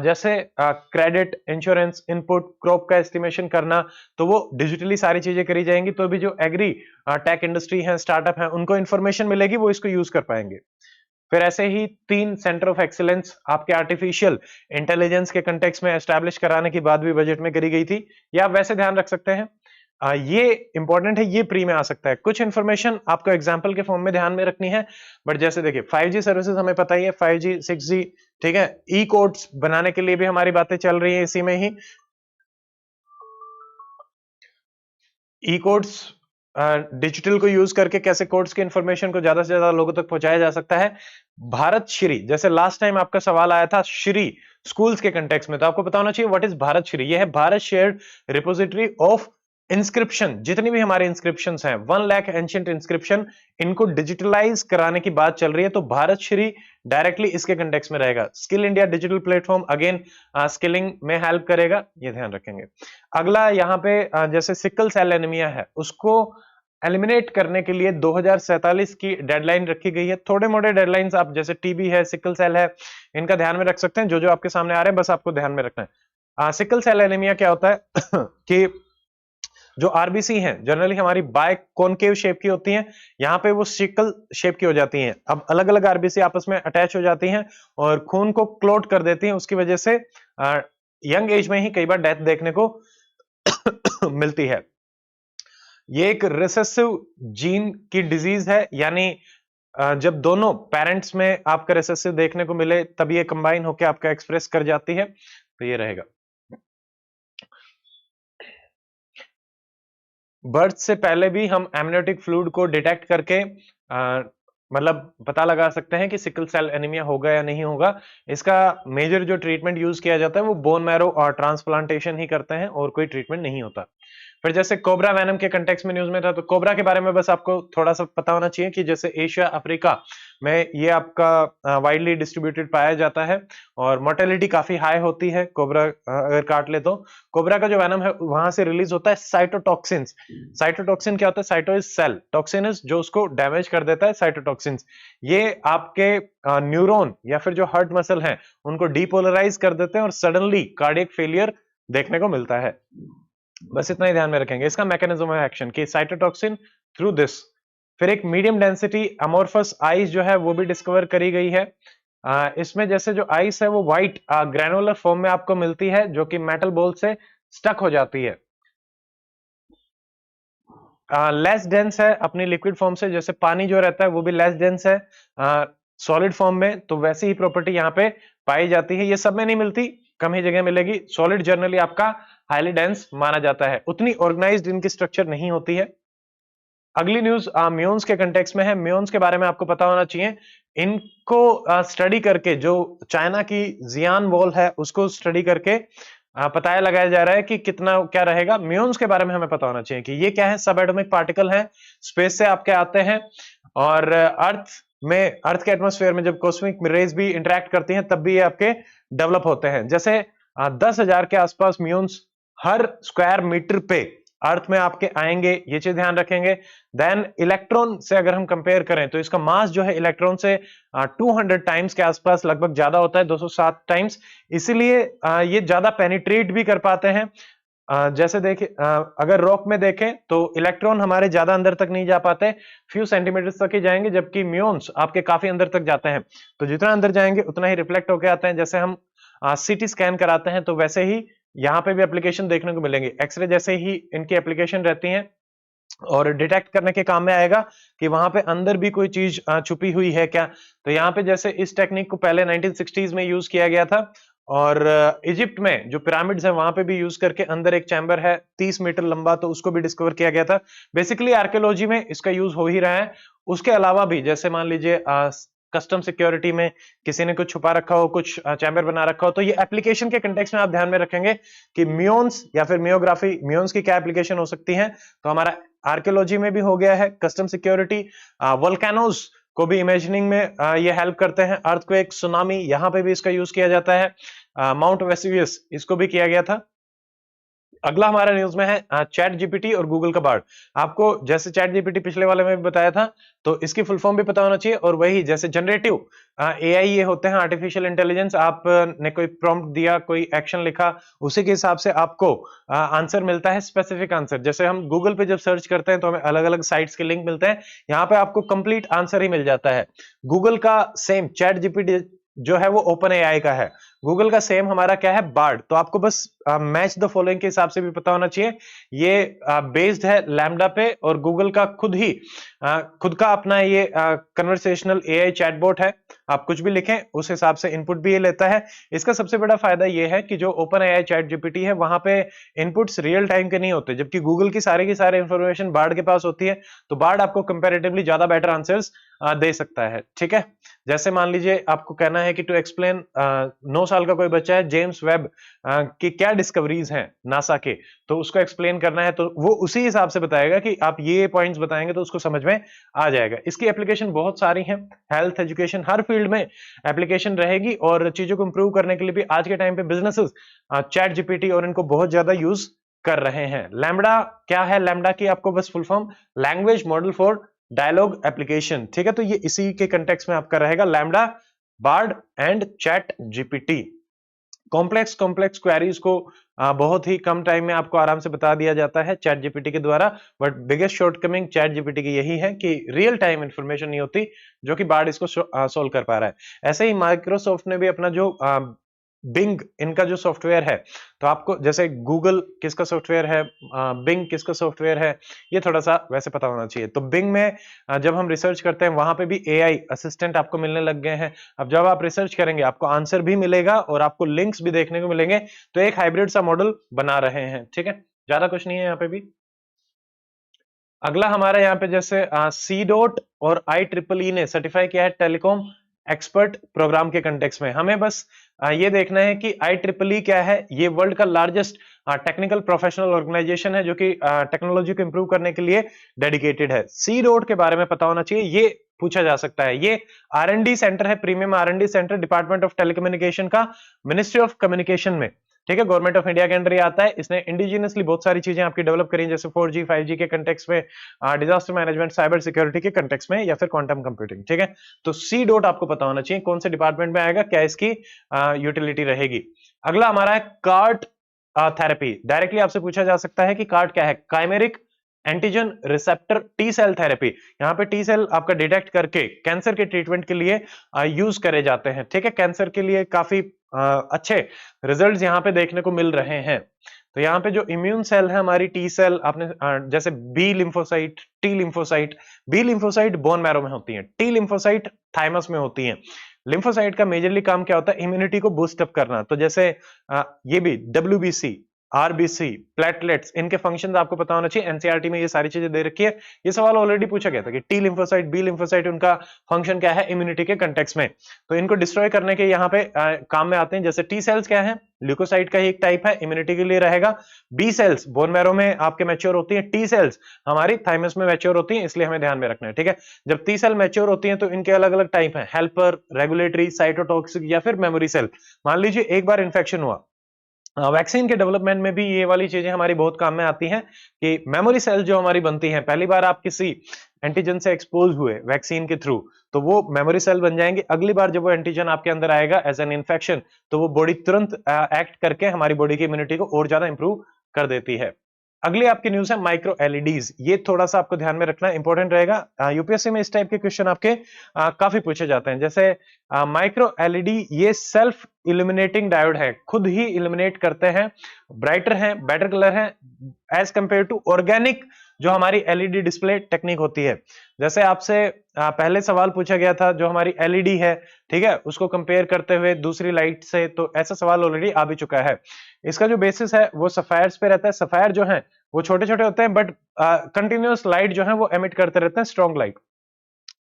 Speaker 1: जैसे क्रेडिट, इंश्योरेंस, इनपुट, क्रॉप का एस्टिमेशन करना, तो वो डिजिटली सारी चीजें करी जाएंगी। तो भी जो एग्री टेक इंडस्ट्री है, स्टार्टअप है, उनको इंफॉर्मेशन मिलेगी, वो इसको यूज कर पाएंगे। फिर ऐसे ही 3 सेंटर ऑफ एक्सीलेंस आपके आर्टिफिशियल इंटेलिजेंस के कंटेक्स्ट में एस्टैब्लिश कराने की बात भी बजट में करी गई थी। या आप वैसे ध्यान रख सकते हैं, ये इंपॉर्टेंट है, ये प्री में आ सकता है। कुछ इंफॉर्मेशन आपको एग्जांपल के फॉर्म में ध्यान में रखनी है, बट जैसे देखिए 5G सर्विसेज हमें पता ही है, 5G 6G, ठीक है, ई कोड्स बनाने के लिए भी हमारी बातें चल रही है इसी में ही। ई कोड्स डिजिटल को यूज करके कैसे कोड्स की इंफॉर्मेशन को ज्यादा से ज्यादा लोगों तक पहुंचाया जा सकता है। भारत श्री, जैसे लास्ट टाइम आपका सवाल आया था श्री स्कूल्स के कंटेक्स्ट में, तो आपको पता होना चाहिए व्हाट इज भारत श्री। यह है Bharat shared repository of inscription. जितनी भी हमारे इंस्क्रिप्शंस हैं, 1 लाख एंशिएंट इंस्क्रिप्शन, इनको डिजिटलाइज कराने की बात चल रही है, तो भारत श्री डायरेक्टली इसके कंटेक्स्ट में रहेगा। Skill India digital platform again skilling में हेल्प करेगा, ये ध्यान रखेंगे। अगला यहाँ पे जैसे सिकल सेल एनीमिया है, उसको एलिमिनेट करने के लिए 2047 की डेडलाइन रखी गई है। थोड़े मोटे डेडलाइंस आप जैसे टीबी है, सिकल सेल है, इनका ध्यान में रख सकते हैं। जो जो आपके सामने आ रहे हैं बस आपको ध्यान में रखना है। सिकल सेल एनीमिया क्या होता है कि जो आरबीसी हैं जनरली हमारी बाय कॉनकेव शेप की होती हैं, यहाँ पे वो सिकल शेप की हो जाती हैं। अब अलग अलग आरबीसी आपस में अटैच हो जाती हैं और खून को क्लोट कर देती हैं, उसकी वजह से यंग एज में ही कई बार डेथ देखने को मिलती है। ये एक रिसेसिव जीन की डिजीज है, यानी जब दोनों पेरेंट्स में आपका रिसेसिव देखने को मिले तब ये कंबाइन होकर आपका एक्सप्रेस कर जाती है, तो ये रहेगा। बर्थ से पहले भी हम एमनियोटिक फ्लूइड को डिटेक्ट करके मतलब पता लगा सकते हैं कि सिकल सेल एनीमिया होगा या नहीं होगा। इसका मेजर जो ट्रीटमेंट यूज किया जाता है वो बोन मैरो और ट्रांसप्लांटेशन ही करते हैं और कोई ट्रीटमेंट नहीं होता। फिर जैसे कोबरा वैनम के कंटेक्स्ट में न्यूज में था, तो कोबरा के बारे में बस आपको थोड़ा सा पता होना चाहिए कि जैसे एशिया, अफ्रीका में ये आपका वाइडली डिस्ट्रीब्यूटेड पाया जाता है और मोर्टेलिटी काफी हाई होती है कोबरा अगर काट ले तो। कोबरा का जो वैनम है वहां से रिलीज होता है साइटोटॉक्सिन्स। साइटोटॉक्सिन क्या होता है? Cyto is cell, toxin is जो उसको डैमेज कर देता है, साइटोटॉक्सिन्स। ये आपके न्यूरॉन या फिर जो हार्ट मसल है उनको डीपोलराइज कर देते हैं और सडनली कार्डियक फेलियर देखने को मिलता है। बस इतना ही ध्यान में रखेंगे। इसका मैकेनिज्म है एक्शन कि साइटोटॉक्सिन थ्रू दिस। फिर एक मीडियम डेंसिटी अमोर्फस आइस जो है वो भी डिस्कवर करी गई है। इसमें जैसे जो आइस है वो व्हाइट ग्रैनुलर फॉर्म में आपको मिलती है जो कि मेटल बॉल से स्टक हो जाती है। लेस डेंस है अपनी लिक्विड फॉर्म से, जैसे पानी जो रहता है वो भी लेस डेंस है सॉलिड फॉर्म में, तो वैसी ही प्रॉपर्टी यहाँ पे पाई जाती है। ये सब में नहीं मिलती, कम ही जगह मिलेगी। सॉलिड जनरली आपका हाईली डेंस माना जाता है, उतनी ऑर्गेनाइज्ड इनकी स्ट्रक्चर नहीं होती है। अगली न्यूज म्यून्स के कंटेक्स्ट में है। म्यून्स के बारे में आपको पता होना चाहिए। इनको स्टडी करके जो चाइना की जियान वॉल है उसको स्टडी करके पता लगाया जा रहा है कि कितना क्या रहेगा। म्यून्स के बारे में हमें पता होना चाहिए कि ये क्या है, सब एटॉमिक पार्टिकल है, स्पेस से आपके आते हैं और अर्थ के एटमॉस्फेयर में जब कॉस्मिक रेज भी इंटरेक्ट करती हैं तब भी ये आपके डेवलप होते हैं। जैसे 10,000 के आसपास म्यून्स हर स्क्वायर मीटर पे अर्थ में आपके आएंगे, ये चीज ध्यान रखेंगे। देन इलेक्ट्रॉन से अगर हम कंपेयर करें तो इसका मास जो है इलेक्ट्रॉन से 200 टाइम्स के आसपास लगभग ज्यादा होता है, 207 टाइम्स। इसीलिए ये ज्यादा पेनिट्रेट भी कर पाते हैं। जैसे देखें अगर रॉक में देखें तो इलेक्ट्रॉन हमारे ज्यादा अंदर तक नहीं जा पाते, फ्यू सेंटीमीटर्स तक ही जाएंगे, जबकि म्यून्स आपके काफी अंदर तक जाते हैं। तो जितना अंदर जाएंगे उतना ही रिफ्लेक्ट होकर आते हैं। जैसे हम सीटी स्कैन कराते हैं तो वैसे ही यहाँ पे भी एप्लीकेशन देखने को मिलेंगे। एक्सरे जैसे ही इनकी एप्लीकेशन रहती हैं और डिटेक्ट करने के काम में आएगा कि वहां पे अंदर भी कोई चीज छुपी हुई है क्या। तो यहाँ पे जैसे इस टेक्निक को पहले 1960s में यूज किया गया था, और इजिप्ट में जो पिरामिड्स है वहां पे भी यूज करके अंदर एक चैम्बर है 30 मीटर लंबा, तो उसको भी डिस्कवर किया गया था। बेसिकली आर्कियोलॉजी में इसका यूज हो ही रहा है। उसके अलावा भी जैसे मान लीजिए कस्टम सिक्योरिटी में किसी ने कुछ छुपा रखा हो, कुछ चैम्बर बना रखा हो, तो ये एप्लीकेशन के कंटेक्स्ट में आप ध्यान में रखेंगे कि म्यून्स या फिर मियोग्राफी, म्यून्स की क्या एप्लीकेशन हो सकती है। तो हमारा आर्कियोलॉजी में भी हो गया है, कस्टम सिक्योरिटी, वोल्केनोज को भी इमेजिनिंग में ये हेल्प करते हैं, अर्थक्वेक, सुनामी, यहां पे भी इसका यूज किया जाता है, माउंट वेसुवियस इसको भी किया गया था। अगला हमारा न्यूज में है चैट जीपीटी और गूगल का बार्ड। आपको जैसे चैट जीपीटी पिछले वाले में भी बताया था, तो इसकी फुल फॉर्म भी पता होना चाहिए। और वही जैसे जनरेटिव एआई ये होते हैं, आर्टिफिशियल इंटेलिजेंस, आपने कोई प्रॉम्प्ट दिया, कोई एक्शन लिखा, उसी के हिसाब से आपको आंसर मिलता है, स्पेसिफिक आंसर। जैसे हम गूगल पे जब सर्च करते हैं तो हमें अलग अलग साइट्स के लिंक मिलते हैं, यहाँ पे आपको कंप्लीट आंसर ही मिल जाता है। गूगल का सेम चैट जीपीटी जो है वो ओपन एआई का है, गूगल का सेम हमारा क्या है, बार्ड। तो आपको बस मैच द फॉलोइंग के हिसाब से भी पता होना चाहिए। ये बेस्ड है लैम्डा पे, और गूगल का खुद का अपना ये कन्वर्सेशनल एआई चैटबॉट है। आप कुछ भी लिखें उस हिसाब से इनपुट भी ये लेता है। इसका सबसे बड़ा फायदा ये है कि जो ओपन एआई चैट जीपीटी है वहां पे इनपुट्स रियल टाइम के नहीं होते, जबकि गूगल की सारी इंफॉर्मेशन बार्ड के पास होती है। तो बार्ड आपको कंपैरेटिवली ज्यादा बेटर आंसर्स दे सकता है। ठीक है, जैसे मान लीजिए आपको कहना है कि टू एक्सप्लेन, 9 साल का कोई बच्चा है, जेम्स वेब की क्या डिस्कवरीज हैं नासा के, तो उसको एक्सप्लेन करना है, तो वो उसी हिसाब से बताएगा कि आप ये पॉइंट्स बताएंगे तो उसको समझ में आ जाएगा। इसकी एप्लीकेशन बहुत सारी हैं, हेल्थ, एजुकेशन, हर फील्ड में एप्लीकेशन रहेगी। और चीजों को इंप्रूव करने के लिए भी आज के टाइम पे बिजनेसेस चैट जीपीटी और इनको बहुत ज्यादा यूज कर रहे हैं। लैम्बडा क्या है, लैम्बडा की आपको बस full form language model for dialogue application. ठीक है, तो ये इसी के कंटेक्स्ट में आपका रहेगा, LaMDA, Bard and ChatGPT. Complex queries को बहुत ही कम टाइम में आपको आराम से बता दिया जाता है चैट जीपीटी के द्वारा। But biggest shortcoming chat GPT की यही है कि रियल टाइम इंफॉर्मेशन नहीं होती, जो कि बार्ड इसको सोल्व कर पा रहा है। ऐसे ही माइक्रोसॉफ्ट ने भी अपना जो बिंग इनका जो सॉफ्टवेयर है, तो आपको जैसे गूगल किसका सॉफ्टवेयर है, बिंग किसका सॉफ्टवेयर है, ये थोड़ा सा वैसे पता होना चाहिए। तो बिंग में जब हम रिसर्च करते हैं वहां पे भी एआई असिस्टेंट आपको मिलने लग गए हैं। अब जब आप रिसर्च करेंगे आपको आंसर भी मिलेगा और आपको लिंक्स भी देखने को मिलेंगे, तो एक हाइब्रिड सा मॉडल बना रहे हैं। ठीक है, ज्यादा कुछ नहीं है यहाँ पे भी। अगला हमारा यहाँ पे जैसे सी डॉट और IEEE ने सर्टिफाई किया है टेलीकॉम एक्सपर्ट प्रोग्राम के कंटेक्स्ट में। हमें बस ये देखना है कि IEEE क्या है। ये वर्ल्ड का लार्जेस्ट टेक्निकल प्रोफेशनल ऑर्गेनाइजेशन है, जो कि टेक्नोलॉजी को इंप्रूव करने के लिए डेडिकेटेड है। सी डॉट के बारे में पता होना चाहिए, ये पूछा जा सकता है। ये R&D सेंटर है, premium R&D centre, department of telecommunication का, मिनिस्ट्री ऑफ कम्युनिकेशन में। ठीक है, गवर्नमेंट ऑफ इंडिया के अंडर ये आता है। इसने इंडिजिनियसली बहुत सारी चीजें आपकी डेवलप करी, जैसे 4G 5G के कंटेक्स्ट में, डिजास्टर मैनेजमेंट, साइबर सिक्योरिटी के कंटेक्स्ट में, या फिर क्वांटम कंप्यूटिंग। ठीक है, तो सी डॉट आपको पता होना चाहिए कौन से डिपार्टमेंट में आएगा, क्या इसकी यूटिलिटी रहेगी। अगला हमारा है कार्ट थेरेपी। डायरेक्टली आपसे पूछा जा सकता है कि कार्ट क्या है, chimeric antigen receptor T cell therapy. यहाँ पे टी सेल आपका डिटेक्ट करके कैंसर के ट्रीटमेंट के लिए यूज करे जाते हैं। ठीक है, कैंसर के लिए काफी अच्छे रिजल्ट्स यहाँ पे देखने को मिल रहे हैं। तो यहाँ पे जो इम्यून सेल है हमारी, टी सेल, आपने जैसे B lymphocyte, T lymphocyte, B lymphocyte bone marrow में होती है, टी लिम्फोसाइट थाइमस में होती है। लिम्फोसाइट का मेजरली काम क्या होता है, इम्यूनिटी को बूस्ट अप करना। तो जैसे ये भी WBC, RBC, प्लेटलेट्स, इनके फंक्शंस आपको पता होना चाहिए। एनसीईआरटी में ये सारी चीजें दे रखी है। ये सवाल ऑलरेडी पूछा गया था कि टी लिम्फोसाइट, बी लिम्फोसाइट, उनका फंक्शन क्या है इम्यूनिटी के कंटेक्स्ट में। तो इनको डिस्ट्रॉय करने के यहाँ पे काम में आते हैं। जैसे टी सेल्स क्या है, ल्यूकोसाइट का ही एक टाइप है, इम्यूनिटी के लिए रहेगा। बी सेल्स बोन मैरो में आपके मैच्योर होती है, टी सेल्स हमारी थाइमस में मैच्योर होती है, इसलिए हमें ध्यान में रखना है। ठीक है, जब टी सेल मैच्योर होती है तो इनके अलग अलग टाइप है, हेल्पर, रेगुलेटरी, साइटोटॉक्सिक, या फिर मेमोरी सेल। मान लीजिए एक बार इन्फेक्शन हुआ, वैक्सीन के डेवलपमेंट में भी ये वाली चीजें हमारी बहुत काम में आती हैं कि मेमोरी सेल जो हमारी बनती हैं, पहली बार आप किसी एंटीजन से एक्सपोज हुए वैक्सीन के थ्रू, तो वो मेमोरी सेल बन जाएंगे। अगली बार जब वो एंटीजन आपके अंदर आएगा एज एन इन्फेक्शन, तो वो बॉडी तुरंत एक्ट करके हमारी बॉडी की इम्यूनिटी को और ज्यादा इंप्रूव कर देती है। अगली आपकी न्यूज है माइक्रो एलईडीज। ये थोड़ा सा आपको ध्यान में रखना इंपॉर्टेंट रहेगा। यूपीएससी में इस टाइप के क्वेश्चन आपके काफी पूछे जाते हैं। जैसे माइक्रो एलईडी ये सेल्फ इल्यूमिनेटिंग डायोड है, खुद ही इल्यूमिनेट करते हैं, ब्राइटर हैं, बेटर कलर है एज कंपेयर टू ऑर्गेनिक जो हमारी एलईडी डिस्प्ले टेक्निक होती है। जैसे आपसे पहले सवाल पूछा गया था जो हमारी एलईडी है, ठीक है, उसको कंपेयर करते हुए दूसरी लाइट से, तो ऐसा सवाल ऑलरेडी आ भी चुका है। इसका जो बेसिस है वो सफायर्स पे रहता है। सफायर जो है वो छोटे छोटे होते हैं बट कंटिन्यूअस लाइट जो है वो एमिट करते रहते हैं, स्ट्रॉन्ग लाइट।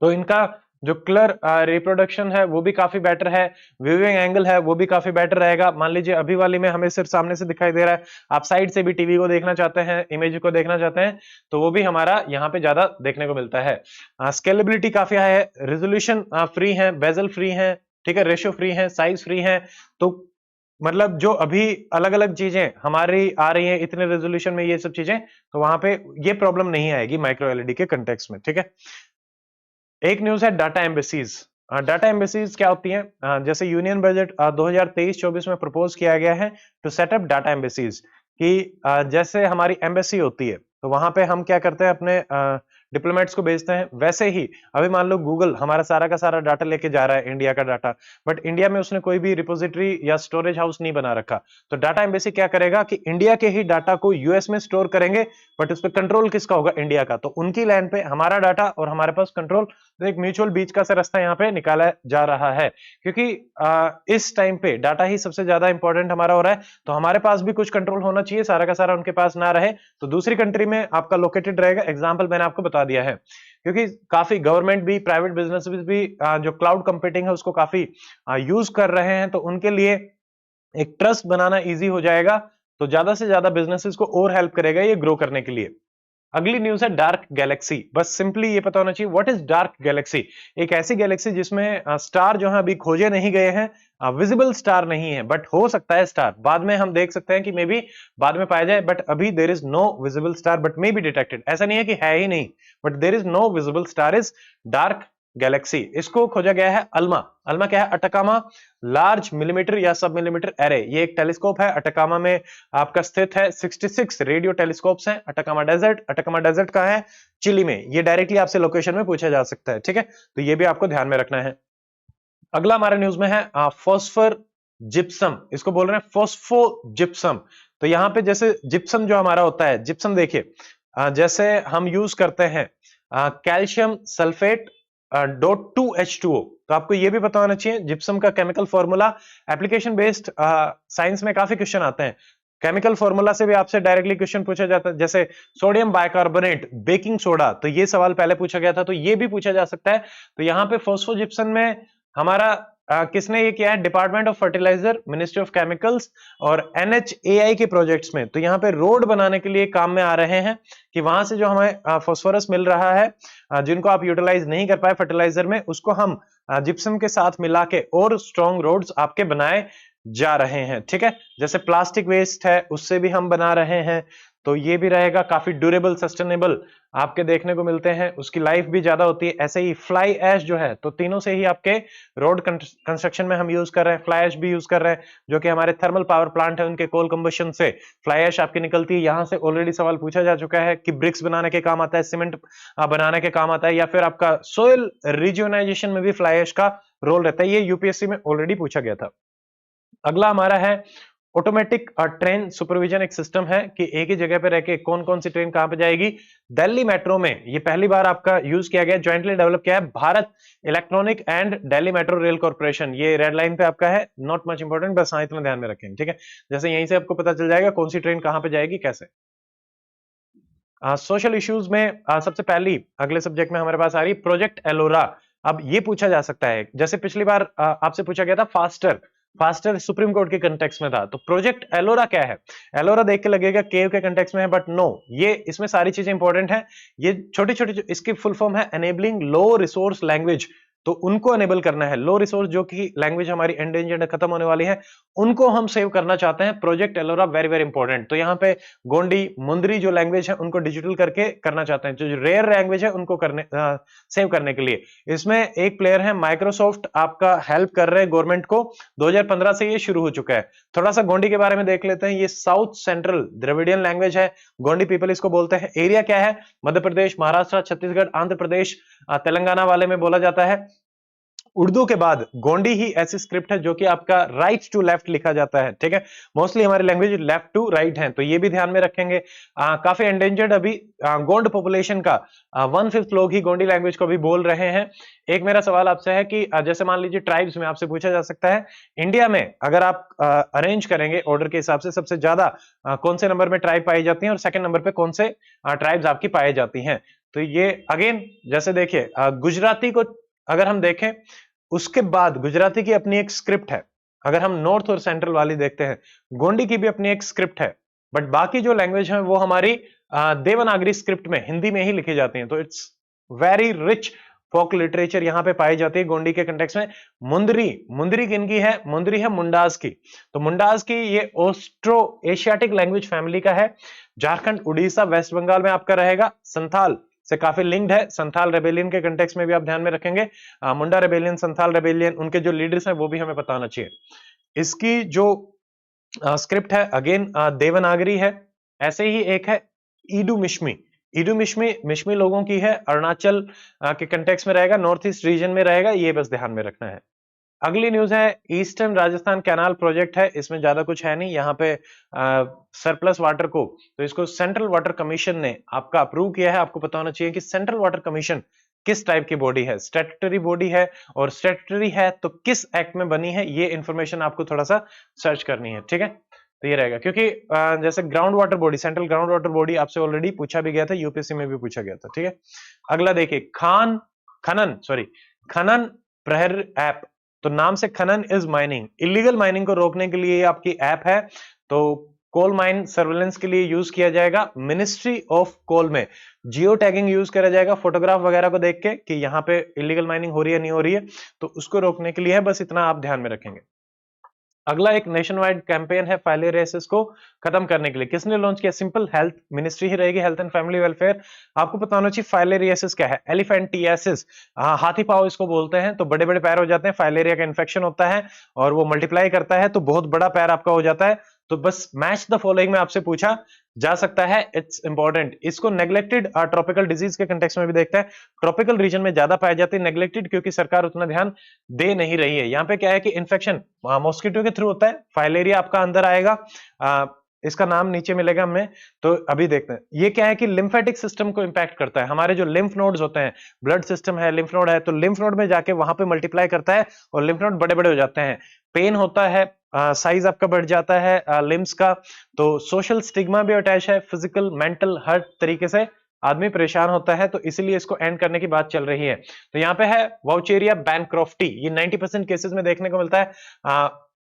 Speaker 1: तो इनका जो कलर रिप्रोडक्शन है वो भी काफी बेटर है, व्यूइंग एंगल है वो भी काफी बेटर रहेगा। मान लीजिए अभी वाली में हमें सिर्फ सामने से दिखाई दे रहा है, आप साइड से भी टीवी को देखना चाहते हैं, इमेज को देखना चाहते हैं, तो वो भी हमारा यहाँ पे ज्यादा देखने को मिलता है। स्केलेबिलिटी काफी हाई है, रेजोल्यूशन फ्री है, बेजल फ्री है, ठीक है, रेशियो फ्री है, साइज फ्री है। तो मतलब जो अभी अलग अलग चीजें हमारी आ रही हैं इतने रेजोल्यूशन में, ये सब चीजें, तो वहां पे ये प्रॉब्लम नहीं आएगी माइक्रो एलईडी के कंटेक्स्ट में, ठीक है। एक न्यूज है डाटा एम्बेसीज। डाटा एम्बेसीज क्या होती हैं? जैसे यूनियन बजट 2023-24 में प्रपोज किया गया है टू सेटअप डाटा एम्बेसीज, कि जैसे हमारी एम्बेसी होती है तो वहां पे हम क्या करते हैं, अपने डिप्लोमेट्स को भेजते हैं। वैसे ही अभी मान लो गूगल हमारा सारा का सारा डाटा लेके जा रहा है, इंडिया का डाटा, बट इंडिया में उसने कोई भी रिपोजिटरी या स्टोरेज हाउस नहीं बना रखा। तो डाटा एम्बेसी क्या करेगा कि इंडिया के ही डाटा को यूएस में स्टोर करेंगे, बट उस पर कंट्रोल किसका होगा? इंडिया का। तो उनकी लैंड पे हमारा डाटा और हमारे पास कंट्रोल, तो एक म्यूचुअल बीच का सा रास्ता यहाँ पे निकाला जा रहा है, क्योंकि इस टाइम पे डाटा ही सबसे ज्यादा इंपॉर्टेंट हमारा हो रहा है। तो हमारे पास भी कुछ कंट्रोल होना चाहिए, सारा का सारा उनके पास ना रहे, तो दूसरी कंट्री में आपका लोकेटेड रहेगा। एग्जाम्पल मैंने आपको बता दिया है, क्योंकि काफी गवर्नमेंट भी, प्राइवेट बिजनेस भी जो क्लाउड कंप्यूटिंग है उसको काफी यूज कर रहे हैं, तो उनके लिए एक ट्रस्ट बनाना इजी हो जाएगा, तो ज्यादा से ज्यादा बिजनेसेस को और हेल्प करेगा ये ग्रो करने के लिए। अगली न्यूज है डार्क गैलेक्सी। बस सिंपली ये पता होना चाहिए व्हाट इज डार्क गैलेक्सी। एक ऐसी गैलेक्सी जिसमें स्टार जो है अभी खोजे नहीं गए हैं, विजिबल स्टार नहीं है, बट हो सकता है स्टार, बाद में हम देख सकते हैं कि मे बी बाद में पाया जाए, बट अभी there is no visible star but may be detected. ऐसा नहीं है कि है ही नहीं, but there is no visible star is dark galaxy. इसको खोजा गया है अल्मा। अल्मा क्या है? अटकामा लार्ज मिलीमीटर या सब मिलीमीटर एरे। ये एक टेलीस्कोप है, अटकामा में आपका स्थित है। 66 रेडियो टेलीस्कोप्स हैं। अटकामा डेजर्ट, अटकामा डेजर्ट का है चिली में। ये डायरेक्टली आपसे लोकेशन में पूछा जा सकता है, ठीक है, तो ये भी आपको ध्यान में रखना है। अगला हमारे न्यूज में है फॉस्फर जिप्सम। इसको बोल रहे हैं फॉस्फो जिप्सम। तो यहाँ पे जैसे जिप्सम जो हमारा होता है, जिप्सम देखिए, जैसे हम यूज करते हैं कैल्शियम सल्फेट .2H2O, तो आपको ये भी पता होना चाहिए जिप्सम का chemical formula. Application based science में काफी क्वेश्चन आते हैं, केमिकल फॉर्मूला से भी आपसे डायरेक्टली क्वेश्चन पूछा जाता है। जैसे सोडियम बाइकार्बोनेट, बेकिंग सोडा, तो ये सवाल पहले पूछा गया था, तो ये भी पूछा जा सकता है। तो यहाँ पे फॉस्फोजिप्सन में हमारा किसने ये किया है? Department of fertiliser, ministry of chemicals और NHAI के प्रोजेक्ट्स में। तो यहाँ पे रोड बनाने के लिए काम में आ रहे हैं, कि वहां से जो हमें फॉस्फोरस मिल रहा है, जिनको आप यूटिलाइज नहीं कर पाए फर्टिलाइजर में, उसको हम जिप्सम के साथ मिला के और स्ट्रॉन्ग रोड्स आपके बनाए जा रहे हैं, ठीक है। जैसे प्लास्टिक वेस्ट है उससे भी हम बना रहे हैं, तो ये भी रहेगा काफी ड्यूरेबल, सस्टेनेबल आपके देखने को मिलते हैं, उसकी लाइफ भी ज्यादा होती है। ऐसे ही फ्लाई ऐश जो है, तो तीनों से ही आपके रोड कंस्ट्रक्शन में हम यूज कर रहे हैं। फ्लाई ऐश भी यूज कर रहे हैं, जो कि हमारे थर्मल पावर प्लांट है उनके कोल कंबशन से फ्लाई ऐश आपकी निकलती है। यहां से ऑलरेडी सवाल पूछा जा चुका है कि ब्रिक्स बनाने के काम आता है, सीमेंट बनाने के काम आता है, या फिर आपका सोयल रिज्यूनाइजेशन में भी फ्लाई ऐश का रोल रहता है। ये यूपीएससी में ऑलरेडी पूछा गया था। अगला हमारा है ऑटोमेटिक ट्रेन सुपरविजन। एक सिस्टम है कि एक ही जगह पे रह के कौन कौन सी ट्रेन कहां पे जाएगी। दिल्ली मेट्रो में ये पहली बार आपका यूज किया गया, ज्वाइंटली डेवलप किया है Bharat electronic and Delhi metro rail corporation. ये रेड लाइन पे आपका है, नॉट मच इंपॉर्टेंट, बस हाँ इतना ध्यान में रखेंगे, ठीक है। जैसे यहीं से आपको पता चल जाएगा कौन सी ट्रेन कहां पे जाएगी, कैसे। सोशल इश्यूज में सबसे पहली अगले सब्जेक्ट में हमारे पास आ रही प्रोजेक्ट एलोरा। अब ये पूछा जा सकता है, जैसे पिछली बार आपसे पूछा गया था फास्टर, फास्टर सुप्रीम कोर्ट के कंटेक्स्ट में था, तो प्रोजेक्ट एलोरा क्या है? एलोरा देख के लगेगा केव के कंटेक्स्ट में है, बट नो, ये इसमें सारी चीजें इंपॉर्टेंट है। ये छोटी छोटी इसकी फुल फॉर्म है एनेबलिंग लो रिसोर्स लैंग्वेज। तो उनको अनेबल करना है। लो रिसोर्स जो कि लैंग्वेज हमारी एंडेंजर्ड खत्म होने वाली है, उनको हम सेव करना चाहते हैं। Project Ellora very very important. तो यहाँ पे गोंडी मुंदरी जो लैंग्वेज है उनको डिजिटल करके करना चाहते हैं, जो रेयर लैंग्वेज है उनको करने सेव करने के लिए। इसमें एक प्लेयर है माइक्रोसॉफ्ट, आपका हेल्प कर रहे हैं गवर्नमेंट को। 2015 से ये शुरू हो चुका है। थोड़ा सा गोंडी के बारे में देख लेते हैं। ये साउथ सेंट्रल द्रविडियन लैंग्वेज है, गोंडी पीपल इसको बोलते हैं। एरिया क्या है? मध्य प्रदेश, महाराष्ट्र, छत्तीसगढ़, आंध्र प्रदेश, तेलंगाना वाले में बोला जाता है। उर्दू के बाद गोंडी ही ऐसी स्क्रिप्ट है जो कि आपका राइट टू लेफ्ट लिखा जाता है, ठीक है। मोस्टली हमारी लैंग्वेज लेफ्ट टू राइट है, तो ये भी ध्यान में रखेंगे। काफी एंडेंजर्ड अभी गोंड पॉपुलेशन का 1/5 लोग ही गोंडी लैंग्वेज को भी बोल रहे हैं। एक मेरा सवाल आपसे है कि जैसे मान लीजिए ट्राइब्स में आपसे पूछा जा सकता है, इंडिया में अगर आप अरेंज करेंगे ऑर्डर के हिसाब से, सबसे ज्यादा कौन से नंबर में ट्राइब पाई जाती है और सेकंड नंबर पे कौन से ट्राइब्स आपकी पाई जाती हैं। तो ये अगेन जैसे देखिए गुजराती को अगर हम देखें, उसके बाद गुजराती की अपनी एक स्क्रिप्ट है। अगर हम नॉर्थ और सेंट्रल वाली देखते हैं, गोंडी की भी अपनी एक स्क्रिप्ट है। बट बाकी जो लैंग्वेज है वो हमारी देवनागरी स्क्रिप्ट में, हिंदी में ही लिखी जाती है। तो it's very rich folk literature यहाँ पे पाई जाती है गोंडी के कंटेक्स्ट में। मुंदरी, मुंदरी किनकी है? मुंदरी है मुंडास की। तो मुंडास की ये ऑस्ट्रो एशियाटिक लैंग्वेज फैमिली का है। झारखंड, उड़ीसा, वेस्ट बंगाल में आपका रहेगा। संथाल से काफी लिंक्ड है। संथाल रेबेलियन के कंटेक्स्ट में भी आप ध्यान में रखेंगे। मुंडा रेबेलियन, संथाल रेबेलियन, उनके जो लीडर्स हैं वो भी हमें पता होना चाहिए। इसकी जो स्क्रिप्ट है अगेन देवनागरी है। ऐसे ही एक है ईडू मिश्मी। ईडू मिश्मी मिश्मी लोगों की है, अरुणाचल के कंटेक्स्ट में रहेगा, नॉर्थ ईस्ट रीजन में रहेगा, ये बस ध्यान में रखना है। अगली न्यूज है ईस्टर्न राजस्थान कैनाल प्रोजेक्ट है। इसमें ज्यादा कुछ है नहीं, यहाँ पे सरप्लस वाटर को, तो इसको सेंट्रल वाटर कमीशन ने आपका अप्रूव किया है। आपको पता होना चाहिए कि सेंट्रल वाटर कमीशन किस टाइप की बॉडी है, स्टैट्यूटरी बॉडी है, और स्टैट्यूटरी है तो किस एक्ट में बनी है, ये इंफॉर्मेशन आपको थोड़ा सा सर्च करनी है, ठीक है। तो ये रहेगा, क्योंकि जैसे ground water body, central ground water body आपसे ऑलरेडी पूछा भी गया था, यूपीएससी में भी पूछा गया था, ठीक है। अगला देखिए खनन प्रहर ऐप। तो नाम से खनन इज माइनिंग, इलीगल माइनिंग को रोकने के लिए आपकी ऐप है। तो कोल माइन सर्वेलेंस के लिए यूज किया जाएगा। मिनिस्ट्री ऑफ कोल में जियो टैगिंग यूज करा जाएगा, फोटोग्राफ वगैरह को देख के कि यहाँ पे इलीगल माइनिंग हो रही है नहीं हो रही है, तो उसको रोकने के लिए है। बस इतना आप ध्यान में रखेंगे। अगला एक नेशन वाइड कैंपेन है फाइलेरियासिस को खत्म करने के लिए। किसने लॉन्च किया? सिंपल, हेल्थ मिनिस्ट्री ही रहेगी, हेल्थ एंड फैमिली वेलफेयर। आपको पता होना चाहिए फाइलेरियासिस क्या है। एलिफेंटियासिस, हाथी पाव इसको बोलते हैं। तो बड़े बड़े पैर हो जाते हैं, फाइलेरिया का इन्फेक्शन होता है और वो मल्टीप्लाई करता है, तो बहुत बड़ा पैर आपका हो जाता है। तो बस मैच द फॉलोइंग में आपसे पूछा जा सकता है, इट्स इंपॉर्टेंट। इसको नेग्लेक्टेड ट्रॉपिकल डिजीज के कंटेक्स्ट में भी देखते हैं। ट्रॉपिकल रीजन में ज्यादा पाए जाते हैं, नेग्लेक्टेड क्योंकि सरकार उतना ध्यान दे नहीं रही है। यहाँ पे क्या है कि इन्फेक्शन मॉस्किटो के थ्रू होता है, फाइलेरिया आपका अंदर आएगा। इसका नाम नीचे मिलेगा हमें। तो अभी देखते हैं ये क्या है कि लिम्फेटिक सिस्टम को इंपैक्ट करता है। हमारे जो लिम्फ नोड्स होते हैं, ब्लड सिस्टम है, लिम्फ नोड है, तो लिम्फ नोड में जाके वहां पे मल्टीप्लाई करता है और लिम्फ नोड बड़े बड़े हो जाते हैं। पेन होता है, साइज आपका बढ़ जाता है लिम्स का। तो सोशल स्टिग्मा भी अटैच है, फिजिकल मेंटल हर तरीके से आदमी परेशान होता है। तो इसीलिए इसको एंड करने की बात चल रही है। तो यहाँ पे है वाउचेरिया बैनक्रॉफ्टी, ये 90% केसेस में देखने को मिलता है।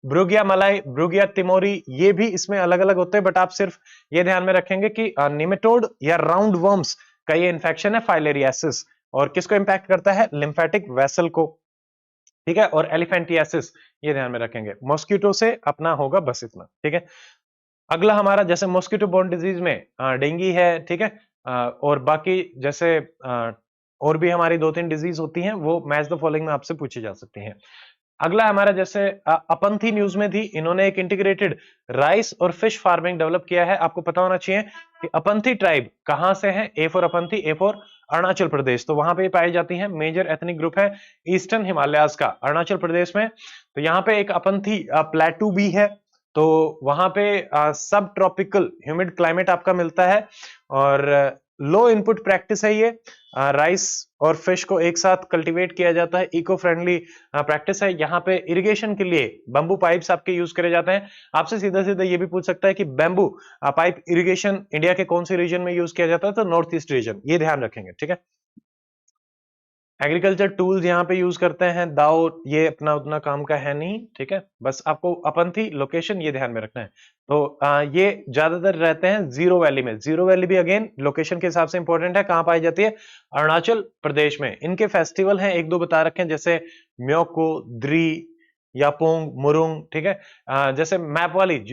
Speaker 1: ब्रूगिया मलाई, ब्रूगिया तिमोरी, ये भी इसमें अलग अलग होते हैं, बट आप सिर्फ ये ध्यान में रखेंगे कि निमेटोड या राउंड वर्म्स का ये इन्फेक्शन है फाइलेरियासिस, और किसको इंपैक्ट करता है? लिम्फेटिक वेसल को, ठीक है। और एलिफेंटियासिस ये ध्यान में रखेंगे। मॉस्किटो से अपना होगा बस इतना, ठीक है। अगला हमारा जैसे मॉस्किटो बोर्न डिजीज में डेंगू है, ठीक है। और बाकी जैसे और भी हमारी 2-3 डिजीज होती हैं, वो मैच द फॉलोइंग में आपसे पूछी जा सकती हैं। अगला हमारा जैसे अपंथी न्यूज में थी, इन्होंने एक इंटीग्रेटेड राइस और फिश फार्मिंग डेवलप किया है। आपको पता होना चाहिए कि अपंथी ट्राइब कहां से है। ए फॉर अपंथी, ए फॉर अरुणाचल प्रदेश, तो वहां पे पाई जाती है। मेजर एथनिक ग्रुप है ईस्टर्न हिमालयाज का, अरुणाचल प्रदेश में। तो यहाँ पे एक अपंथी प्लेटू भी है। तो वहां पे सब ट्रॉपिकल ह्यूमिड क्लाइमेट आपका मिलता है, और लो इनपुट प्रैक्टिस है ये। राइस और फिश को एक साथ कल्टीवेट किया जाता है, इको फ्रेंडली प्रैक्टिस है। यहाँ पे इरिगेशन के लिए बंबू पाइप्स आपके यूज करे जाते हैं। आपसे सीधा सीधा ये भी पूछ सकता है कि बैम्बू पाइप इरिगेशन इंडिया के कौन से रीजन में यूज किया जाता है? तो नॉर्थ ईस्ट रीजन, ये ध्यान रखेंगे, ठीक है। एग्रीकल्चर टूल्स यहाँ पे यूज करते हैं, दाव ये अपना उतना काम का है नहीं, ठीक है। बस आपको अपंथी लोकेशन ये ध्यान में रखना है। तो ये ज्यादातर रहते हैं जीरो वैली में। जीरो वैली भी अगेन लोकेशन के हिसाब से इंपॉर्टेंट है। कहाँ पाई जाती है? अरुणाचल प्रदेश में। इनके फेस्टिवल हैं, एक दो बता रखे हैं, जैसे म्योको, द्री, यापोंग, मुरुंग, ठीक है। जैसे मैप वाली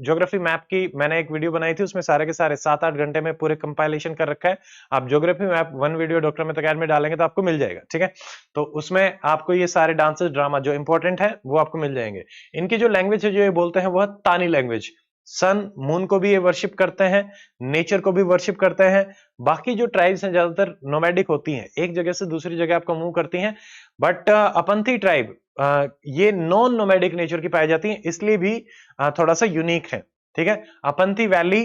Speaker 1: ज्योग्राफी मैप की मैंने एक वीडियो बनाई थी, उसमें सारे के सारे 7-8 घंटे में पूरे कंपाइलेशन कर रखा है। आप geography map one video doctor Amit academy में डालेंगे तो आपको मिल जाएगा, ठीक है। तो उसमें आपको ये सारे डांसेस ड्रामा जो इंपॉर्टेंट है वो आपको मिल जाएंगे। इनकी जो लैंग्वेज है जो ये बोलते हैं वो है तानी लैंग्वेज। सन मून को भी ये वर्शिप करते हैं, नेचर को भी वर्शिप करते हैं। बाकी जो ट्राइब्स हैं ज्यादातर नोमैडिक होती हैं, एक जगह से दूसरी जगह आपको मूव करती हैं। बट अपंथी ट्राइब ये नॉन नोमैडिक नेचर की पाई जाती है, इसलिए भी थोड़ा सा यूनिक है, ठीक है। अपंथी वैली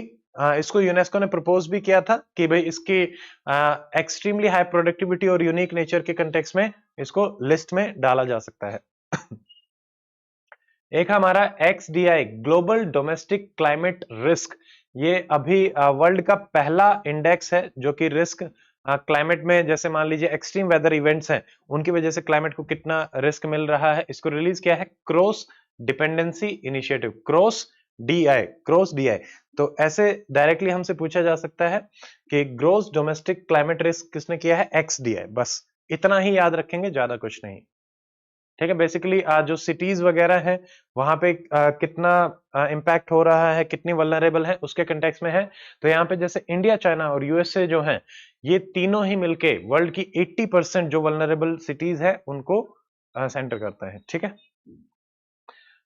Speaker 1: इसको यूनेस्को ने प्रपोज भी किया था कि भाई इसकी एक्सट्रीमली हाई प्रोडक्टिविटी और यूनिक नेचर के कंटेक्स्ट में इसको लिस्ट में डाला जा सकता है। एक हमारा XDI global domestic climate risk, ये अभी वर्ल्ड का पहला इंडेक्स है जो कि रिस्क क्लाइमेट में, जैसे मान लीजिए एक्सट्रीम वेदर इवेंट्स हैं, उनकी वजह से क्लाइमेट को कितना रिस्क मिल रहा है, इसको रिलीज किया है cross dependency initiative, cross DI। तो ऐसे डायरेक्टली हमसे पूछा जा सकता है कि ग्रोस डोमेस्टिक क्लाइमेट रिस्क किसने किया है? XDI। बस इतना ही याद रखेंगे, ज्यादा कुछ नहीं, ठीक है। बेसिकली जो सिटीज वगैरह है वहां पे कितना इम्पैक्ट हो रहा है, कितनी वल्नरेबल है, उसके कंटेक्स्ट में है। तो यहाँ पे जैसे इंडिया, चाइना और यूएसए जो है, ये तीनों ही मिलके वर्ल्ड की 80% जो वल्नरेबल सिटीज है उनको सेंटर करता है, ठीक है।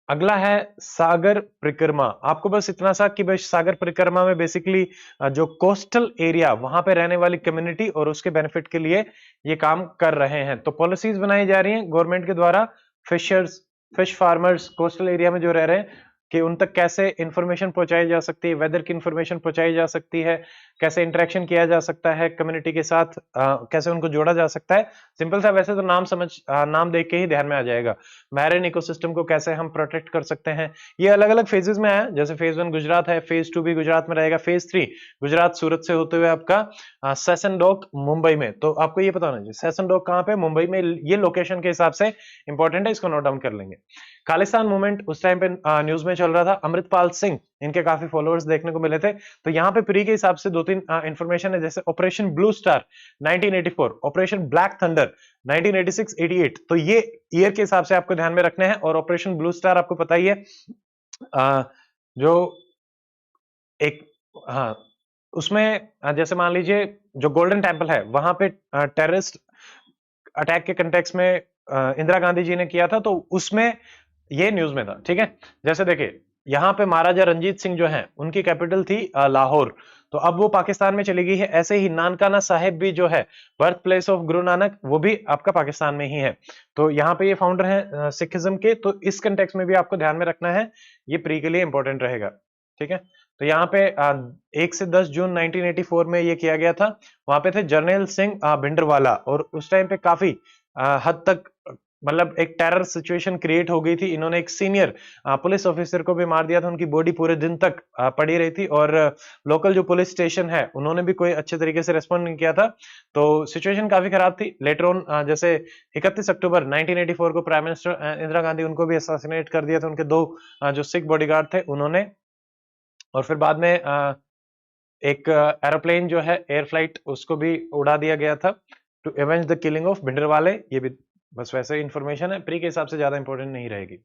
Speaker 1: अगला है सागर परिक्रमा। आपको बस इतना सा कि भाई सागर परिक्रमा में बेसिकली जो कोस्टल एरिया वहां पे रहने वाली कम्युनिटी और उसके बेनिफिट के लिए ये काम कर रहे हैं। तो पॉलिसीज बनाई जा रही हैं गवर्नमेंट के द्वारा, fishers, fish farmers coastal area में जो रह रहे हैं, कि उन तक कैसे इंफॉर्मेशन पहुंचाई जा सकती है, वेदर की इंफॉर्मेशन पहुंचाई जा सकती है, कैसे इंटरेक्शन किया जा सकता है कम्युनिटी के साथ, कैसे उनको जोड़ा जा सकता है। सिंपल सा, वैसे तो नाम देख के ही ध्यान में आ जाएगा। मैरिन इकोसिस्टम को कैसे हम प्रोटेक्ट कर सकते हैं। ये अलग अलग फेजेस में है, जैसे फेज 1 गुजरात है, फेज 2 भी गुजरात में रहेगा, फेज 3 गुजरात सूरत से होते हुए आपका सेशन डॉक मुंबई में। तो आपको ये पता होना चाहिए सेशन डॉक कहाँ पे, मुंबई में। ये लोकेशन के हिसाब से इंपॉर्टेंट है, इसको नोट डाउन कर लेंगे। खालिस्तान मूवमेंट उस टाइम पे न्यूज में चल रहा था। अमृतपाल सिंह, इनके काफी फॉलोअर्स देखने को मिले थे। तो यहाँ पे प्री के हिसाब से 2-3 इंफॉर्मेशन है, जैसे operation blue star 1984, operation black thunder 1986-88। तो ये ईयर के हिसाब से आपको ध्यान में रखने हैं। और ऑपरेशन ब्लू स्टार आपको पता ही है, जो एक, हाँ, उसमें जैसे मान लीजिए जो गोल्डन टेम्पल है वहां पे टेररिस्ट अटैक के कंटेक्स्ट में इंदिरा गांधी जी ने किया था, तो उसमें ये न्यूज में था, ठीक है। जैसे देखिए यहाँ पे महाराजा रंजीत सिंह जो हैं, उनकी कैपिटल थी लाहौर, तो अब वो पाकिस्तान में चली गई है। ऐसे ही नानकाना साहिब भी जो है, birth place of Guru Nanak, वो भी आपका पाकिस्तान में ही है। तो यहाँ पे ये फाउंडर है सिखिज्म के। तो इस कंटेक्स्ट में भी आपको ध्यान में रखना है, ये प्री के लिए इंपॉर्टेंट रहेगा, ठीक है। तो यहाँ पे 1 से 10 जून 1984 में ये किया गया था। वहां पे थे जर्नैल सिंह भिंडरवाला, और उस टाइम पे काफी हद तक मतलब एक टेरर सिचुएशन क्रिएट हो गई थी। इन्होंने एक सीनियर पुलिस ऑफिसर को भी मार दिया था, उनकी बॉडी पूरे दिन तक पड़ी रही थी, और लोकल जो पुलिस स्टेशन है उन्होंने भी कोई अच्छे तरीके से रेस्पॉन्ड नहीं किया था। तो सिचुएशन काफी खराब थी। लेटर ऑन जैसे 31 अक्टूबर 1984 को प्राइम मिनिस्टर इंदिरा गांधी, उनको भी असैसिनेट कर दिया था, उनके 2 जो सिख बॉडीगार्ड थे उन्होंने। और फिर बाद में एक एरोप्लेन जो है एयर फ्लाइट, उसको भी उड़ा दिया गया था to avenge the killing of Bhindranwale. ये भी बस वैसे इंफॉर्मेशन है, प्री के हिसाब से ज्यादा इंपॉर्टेंट नहीं रहेगी।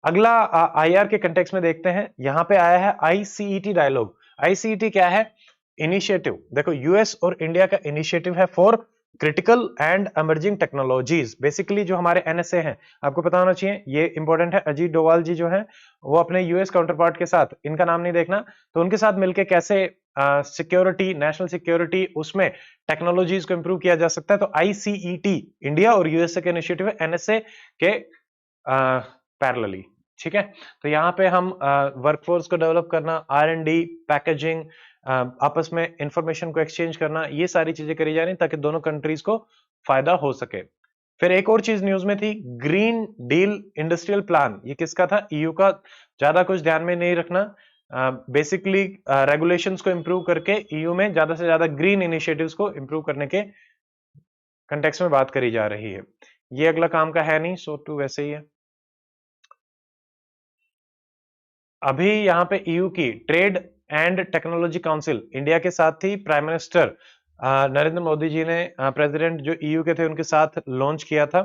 Speaker 1: अगला IR के कंटेक्स्ट में देखते हैं। यहाँ पे आया है ICET डायलॉग। ICET क्या है? इनिशिएटिव। देखो यूएस और इंडिया का इनिशिएटिव है for critical and emerging technologies. Basically जो हमारे NSA हैं, आपको पता होना चाहिए, ये इंपॉर्टेंट है। अजीत डोवाल जी जो हैं, वो अपने यूएस काउंटर पार्ट के साथ, इनका नाम नहीं देखना, तो उनके साथ मिलकर कैसे सिक्योरिटी, नेशनल सिक्योरिटी, उसमें टेक्नोलॉजीज को इंप्रूव किया जा सकता है। तो ICET इंडिया और यूएसए के इनिशिएटिव है, NSA के पैरेलली, ठीक है। तो यहाँ पे हम वर्कफोर्स को डेवलप करना, R&D, पैकेजिंग, आपस में इंफॉर्मेशन को एक्सचेंज करना, ये सारी चीजें करी जा रही ताकि दोनों कंट्रीज को फायदा हो सके। फिर एक और चीज न्यूज में थी, ग्रीन डील इंडस्ट्रियल प्लान। ये किसका था? EU का। ज्यादा कुछ ध्यान में नहीं रखना। बेसिकली रेगुलेशंस को इंप्रूव करके EU में ज्यादा से ज्यादा ग्रीन इनिशिएटिव्स को इंप्रूव करने के कंटेक्स्ट में बात करी जा रही है। ये अगला काम का है नहीं, सो टू वैसे ही है। अभी यहाँ पे ईयू की trade and technology council India के साथ थी, प्राइम मिनिस्टर नरेंद्र मोदी जी ने प्रेसिडेंट जो ईयू के थे उनके साथ लॉन्च किया था।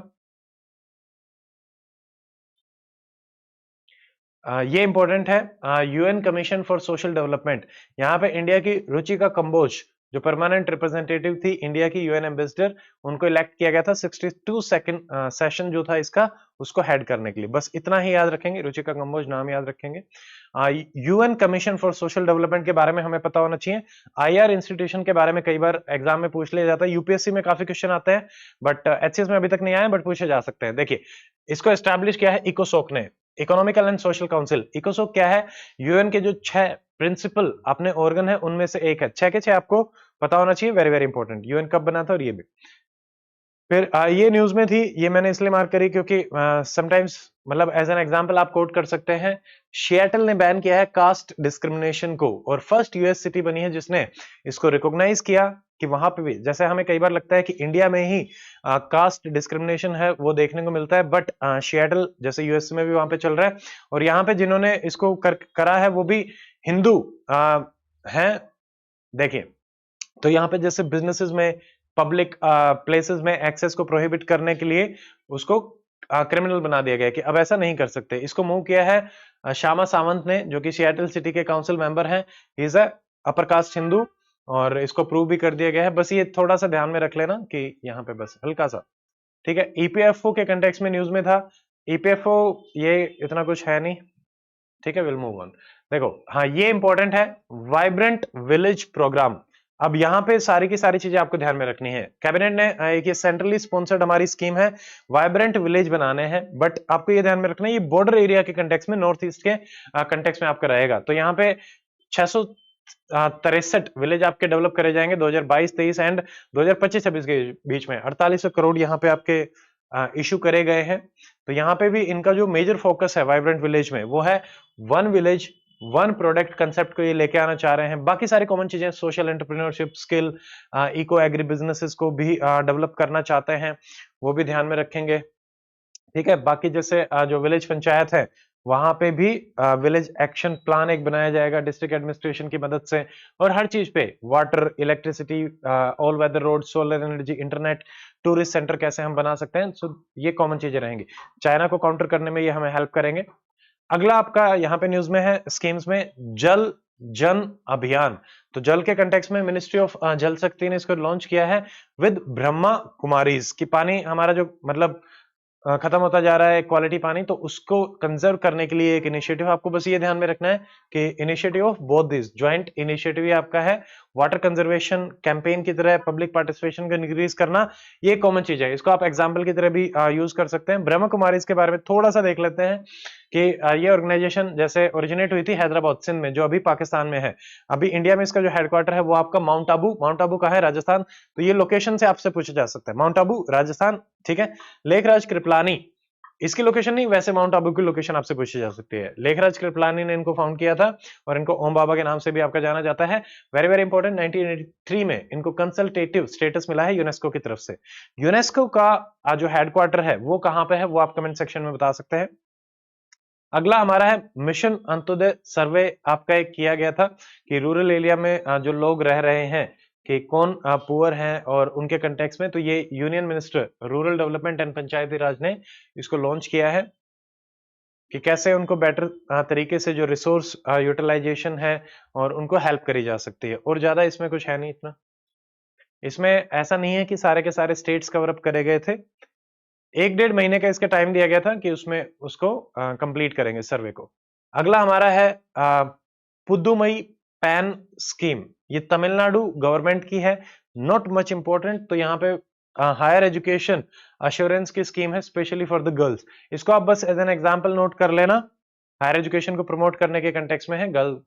Speaker 1: ये इंपॉर्टेंट है। UN commission for social development, यहाँ पे इंडिया की रुचिका कंबोज जो परमानेंट रिप्रेजेंटेटिव थी इंडिया की यूएन एम्बेसडर, उनको इलेक्ट किया गया था 62 सेकंड सेशन जो था इसका उसको हेड करने के लिए। बस इतना ही याद रखेंगे, रुचिका कंबोज नाम याद रखेंगे। UN commission for social development के बारे में हमें पता होना चाहिए। आईआर इंस्टीट्यूशन के बारे में कई बार एग्जाम में पूछ लिया जाता है, यूपीएससी में काफी क्वेश्चन आते हैं, बट एचसीएस में अभी तक नहीं आए, बट पूछे जा सकते हैं। देखिए, इसको एस्टैब्लिश किया है इकोसोक ने, इकोनॉमिकल एंड सोशल काउंसिल। इकोसोक क्या है? यूएन के जो 6 प्रिंसिपल अपने ऑर्गन है उनमें से एक है। 6 के 6 आपको पता होना चाहिए, वेरी वेरी इंपॉर्टेंट। यूएन कब बना था और ये भी। फिर ये न्यूज में थी, ये मैंने इसलिए मार्क करी क्योंकि समटाइम्स मतलब एज एन एग्जांपल आप कोट कर सकते हैं। शिएटल ने बैन किया है कास्ट डिस्क्रिमिनेशन को, और फर्स्ट यूएस सिटी बनी है जिसने इसको रिकॉग्नाइज किया कि वहां पे भी, जैसे हमें कई बार लगता है कि इंडिया में ही कास्ट डिस्क्रिमिनेशन है वो देखने को मिलता है, बट शिएटल जैसे यूएस में भी वहां पे चल रहा है, और यहाँ पे जिन्होंने इसको करा है वो भी हिंदू हैं। देखिए, तो यहाँ पे जैसे बिजनेसेस में, पब्लिक प्लेसेस में एक्सेस को प्रोहिबिट करने के लिए उसको क्रिमिनल बना दिया गया कि अब ऐसा नहीं कर सकते। इसको मूव किया है श्यामा सावंत ने, जो कि सिएटल सिटी के काउंसिल मेंबर हैं। He is a upper caste Hindu, और इसको प्रूव भी कर दिया गया है। बस ये थोड़ा सा ध्यान में रख लेना कि यहाँ पे बस हल्का सा, ठीक है। ईपीएफओ के कंटेक्स्ट में न्यूज में था। ईपीएफओ ये इतना कुछ है नहीं, ठीक है, विल मूव ऑन। देखो, हाँ ये इंपॉर्टेंट है, वाइब्रेंट विलेज प्रोग्राम। अब यहाँ पे सारी की सारी चीजें आपको ध्यान में रखनी है। कैबिनेट ने एक ये सेंट्रली स्पॉन्सर्ड हमारी स्कीम है, वाइब्रेंट विलेज बनाने हैं, बट आपको ये ध्यान में रखना है ये बॉर्डर एरिया के कंटेक्स्ट में, नॉर्थ ईस्ट के कंटेक्स्ट में आपका रहेगा। तो यहाँ पे 663 विलेज आपके डेवलप करे जाएंगे 2022-23 एंड 2025-26 के बीच में। 4800 करोड़ यहाँ पे आपके इशू करे गए हैं। तो यहाँ पे भी इनका जो मेजर फोकस है वाइब्रेंट विलेज में वो है one village one product concept को ये लेके आना चाह रहे हैं। बाकी सारी कॉमन चीजें, social entrepreneurship, skill, eco agri businesses को भी डेवलप करना चाहते हैं, वो भी ध्यान में रखेंगे, ठीक है। बाकी जैसे जो विलेज पंचायत है वहां पे भी विलेज एक्शन प्लान एक बनाया जाएगा डिस्ट्रिक्ट एडमिनिस्ट्रेशन की मदद से, और हर चीज पे water, electricity, all weather road, solar energy, internet, tourist centre कैसे हम बना सकते हैं। सो ये कॉमन चीजें रहेंगी। चाइना को काउंटर करने में ये हमें हेल्प करेंगे। अगला आपका यहाँ पे न्यूज में है स्कीम्स में, जल जन अभियान। तो जल के कंटेक्स्ट में मिनिस्ट्री ऑफ जल शक्ति ने इसको लॉन्च किया है विद ब्रह्मा कुमारीज, की पानी हमारा जो मतलब खत्म होता जा रहा है क्वालिटी पानी, तो उसको कंजर्व करने के लिए एक इनिशिएटिव। आपको बस ये ध्यान में रखना है कि initiative of both this, joint initiative ये आपका है। वाटर कंजर्वेशन कैंपेन की तरह पब्लिक पार्टिसिपेशन को इंक्रीज करना, ये कॉमन चीज है, इसको आप एग्जाम्पल की तरह भी यूज कर सकते हैं। ब्रह्मा कुमारी इसके बारे में थोड़ा सा देख लेते हैं कि ये ऑर्गेनाइजेशन जैसे ओरिजिनेट हुई थी हैदराबाद सिंध में, जो अभी पाकिस्तान में है। अभी इंडिया में इसका जो हेडक्वार्टर है वो आपका माउंट आबू, माउंट आबू का है राजस्थान। तो ये लोकेशन से आपसे पूछा जा सकता है, माउंट आबू राजस्थान, ठीक है। लेखराज कृपलानी इसकी लोकेशन नहीं, वैसे माउंट आबू की लोकेशन आपसे पूछी जा सकती है। लेखराज कृपलानी ने इनको फाउंड किया था, और इनको ओम बाबा के नाम से भी आपका जाना जाता है। वेरी वेरी इंपॉर्टेंट, 1983 में इनको कंसल्टेटिव स्टेटस मिला है यूनेस्को की तरफ से। यूनेस्को का जो हेडक्वार्टर है वो कहां पे है वो आप कमेंट सेक्शन में बता सकते हैं। अगला हमारा है मिशन अंत्योदय सर्वे, आपका एक किया गया था कि रूरल एरिया में जो लोग रह रहे हैं कि कौन पुअर हैं और उनके कंटेक्स्ट में। तो ये union minister rural development and Panchayati Raj ने इसको लॉन्च किया है कि कैसे उनको बेटर तरीके से जो रिसोर्स यूटिलाइजेशन है और उनको हेल्प करी जा सकती है। और ज्यादा इसमें कुछ है नहीं इतना, इसमें ऐसा नहीं है कि सारे के सारे स्टेट्स कवर अप करे गए थे। 1-1.5 महीने का इसका टाइम दिया गया था कि उसमें उसको कंप्लीट करेंगे सर्वे को। अगला हमारा है पुद्दुमई पैन स्कीम, ये तमिलनाडु गवर्नमेंट की है, नॉट मच इंपॉर्टेंट। तो यहाँ पे हायर एजुकेशन अश्योरेंस की स्कीम है स्पेशली फॉर द गर्ल्स, इसको आप बस एज एन एग्जांपल नोट कर लेना। हायर एजुकेशन को प्रमोट करने के कंटेक्स्ट में है गर्ल।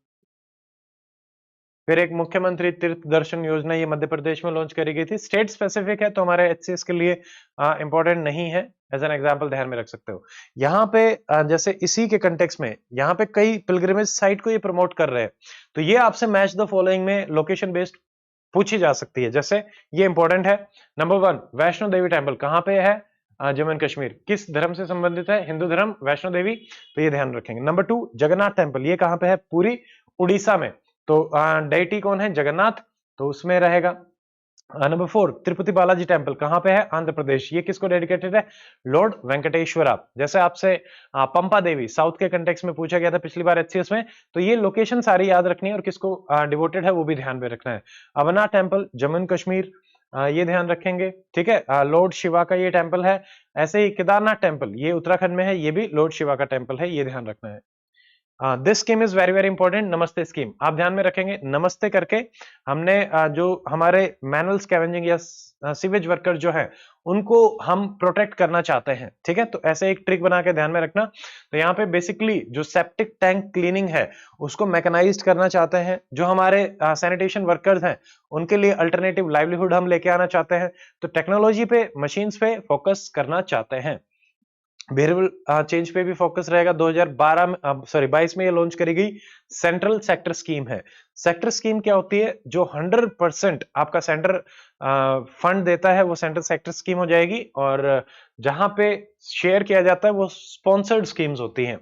Speaker 1: फिर एक मुख्यमंत्री तीर्थ दर्शन योजना, ये मध्य प्रदेश में लॉन्च करी गई थी, स्टेट स्पेसिफिक है तो हमारे एचसीएस के लिए इंपॉर्टेंट नहीं है, एज एन एग्जांपल ध्यान में रख सकते हो। यहाँ पे जैसे इसी के कंटेक्स्ट में यहाँ पे कई पिलग्रिमेज साइट को ये प्रमोट कर रहे हैं, तो ये आपसे मैच द फॉलोइंग में लोकेशन बेस्ड पूछी जा सकती है, जैसे ये इंपॉर्टेंट है। नंबर 1 वैष्णो देवी टेम्पल कहां पे है? जम्मू एंड कश्मीर। किस धर्म से संबंधित है? हिंदू धर्म। वैष्णो देवी, तो ये ध्यान रखेंगे। नंबर 2 जगन्नाथ टेम्पल, ये कहां पे है? पूरी उड़ीसा में। तो डेटी कौन है? जगन्नाथ, तो उसमें रहेगा। नंबर 4 तिरुपति बालाजी टेम्पल कहां पे है? आंध्र प्रदेश। ये किसको डेडिकेटेड है? लॉर्ड वेंकटेश्वरा। जैसे आपसे पंपा देवी साउथ के कंटेक्स्ट में पूछा गया था पिछली बार एचसीएस में, तो ये लोकेशन सारी याद रखनी है और किसको डिवोटेड है वो भी ध्यान में रखना है। अमरनाथ टेम्पल जम्मू एंड कश्मीर, ये ध्यान रखेंगे, ठीक है। लॉर्ड शिवा का ये टेम्पल है। ऐसे ही केदारनाथ टेम्पल, ये उत्तराखंड में है, ये भी लॉर्ड शिवा का टेम्पल है, ये ध्यान रखना है। This scheme is very very important, नमस्ते स्कीम। आप ध्यान में रखेंगे, नमस्ते करके हमने जो हमारे मैनुअल स्कैवेंजिंग या सीवेज वर्कर जो है उनको हम प्रोटेक्ट करना चाहते हैं, ठीक है। तो ऐसे एक ट्रिक बना के ध्यान में रखना। तो यहाँ पे बेसिकली जो सेप्टिक टैंक क्लीनिंग है उसको मैकेनाइज्ड करना चाहते हैं। जो हमारे सैनिटेशन वर्कर्स हैं उनके लिए अल्टरनेटिव लाइवलीहुड हम लेके आना चाहते हैं। तो टेक्नोलॉजी पे, मशीन्स पे फोकस करना चाहते हैं। बिहेवियरल चेंज पे भी फोकस रहेगा। 2012 में, सॉरी 22 में ये लॉन्च करी गई सेंट्रल सेक्टर स्कीम है। सेक्टर स्कीम क्या होती है? जो 100% आपका सेंटर फंड देता है वो सेंट्रल सेक्टर स्कीम हो जाएगी, और जहां पे शेयर किया जाता है वो स्पॉन्सर्ड स्कीम्स होती हैं।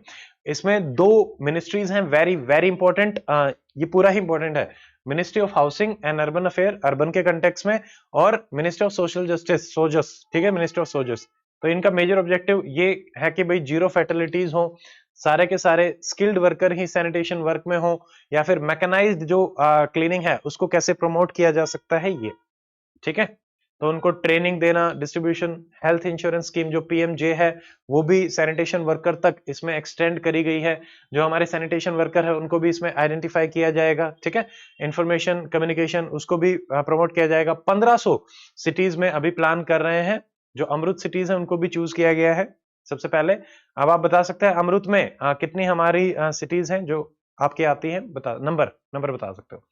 Speaker 1: इसमें 2 मिनिस्ट्रीज हैं, वेरी वेरी इंपॉर्टेंट, ये पूरा ही इंपॉर्टेंट है। Ministry of housing and urban affair, urban के कंटेक्स में, और मिनिस्ट्री ऑफ सोशल जस्टिस, सोजस, ठीक है, मिनिस्ट्री ऑफ सोजस। तो इनका मेजर ऑब्जेक्टिव ये है कि भाई जीरो फैटलिटीज हो, सारे के सारे स्किल्ड वर्कर ही सैनिटेशन वर्क में हो, या फिर मैकेनाइज्ड जो क्लीनिंग है उसको कैसे प्रमोट किया जा सकता है, ये ठीक है। तो उनको ट्रेनिंग देना, डिस्ट्रीब्यूशन, हेल्थ इंश्योरेंस स्कीम जो पीएमजे है वो भी सैनिटेशन वर्कर तक इसमें एक्सटेंड करी गई है। जो हमारे सैनिटेशन वर्कर है उनको भी इसमें आइडेंटिफाई किया जाएगा, ठीक है। इंफॉर्मेशन कम्युनिकेशन उसको भी प्रमोट किया जाएगा। 1500 सिटीज में अभी प्लान कर रहे हैं। जो अमृत सिटीज है उनको भी चूज किया गया है सबसे पहले। अब आप बता सकते हैं अमृत में कितनी हमारी सिटीज हैं जो आपकी आती हैं, बता नंबर बता सकते हो।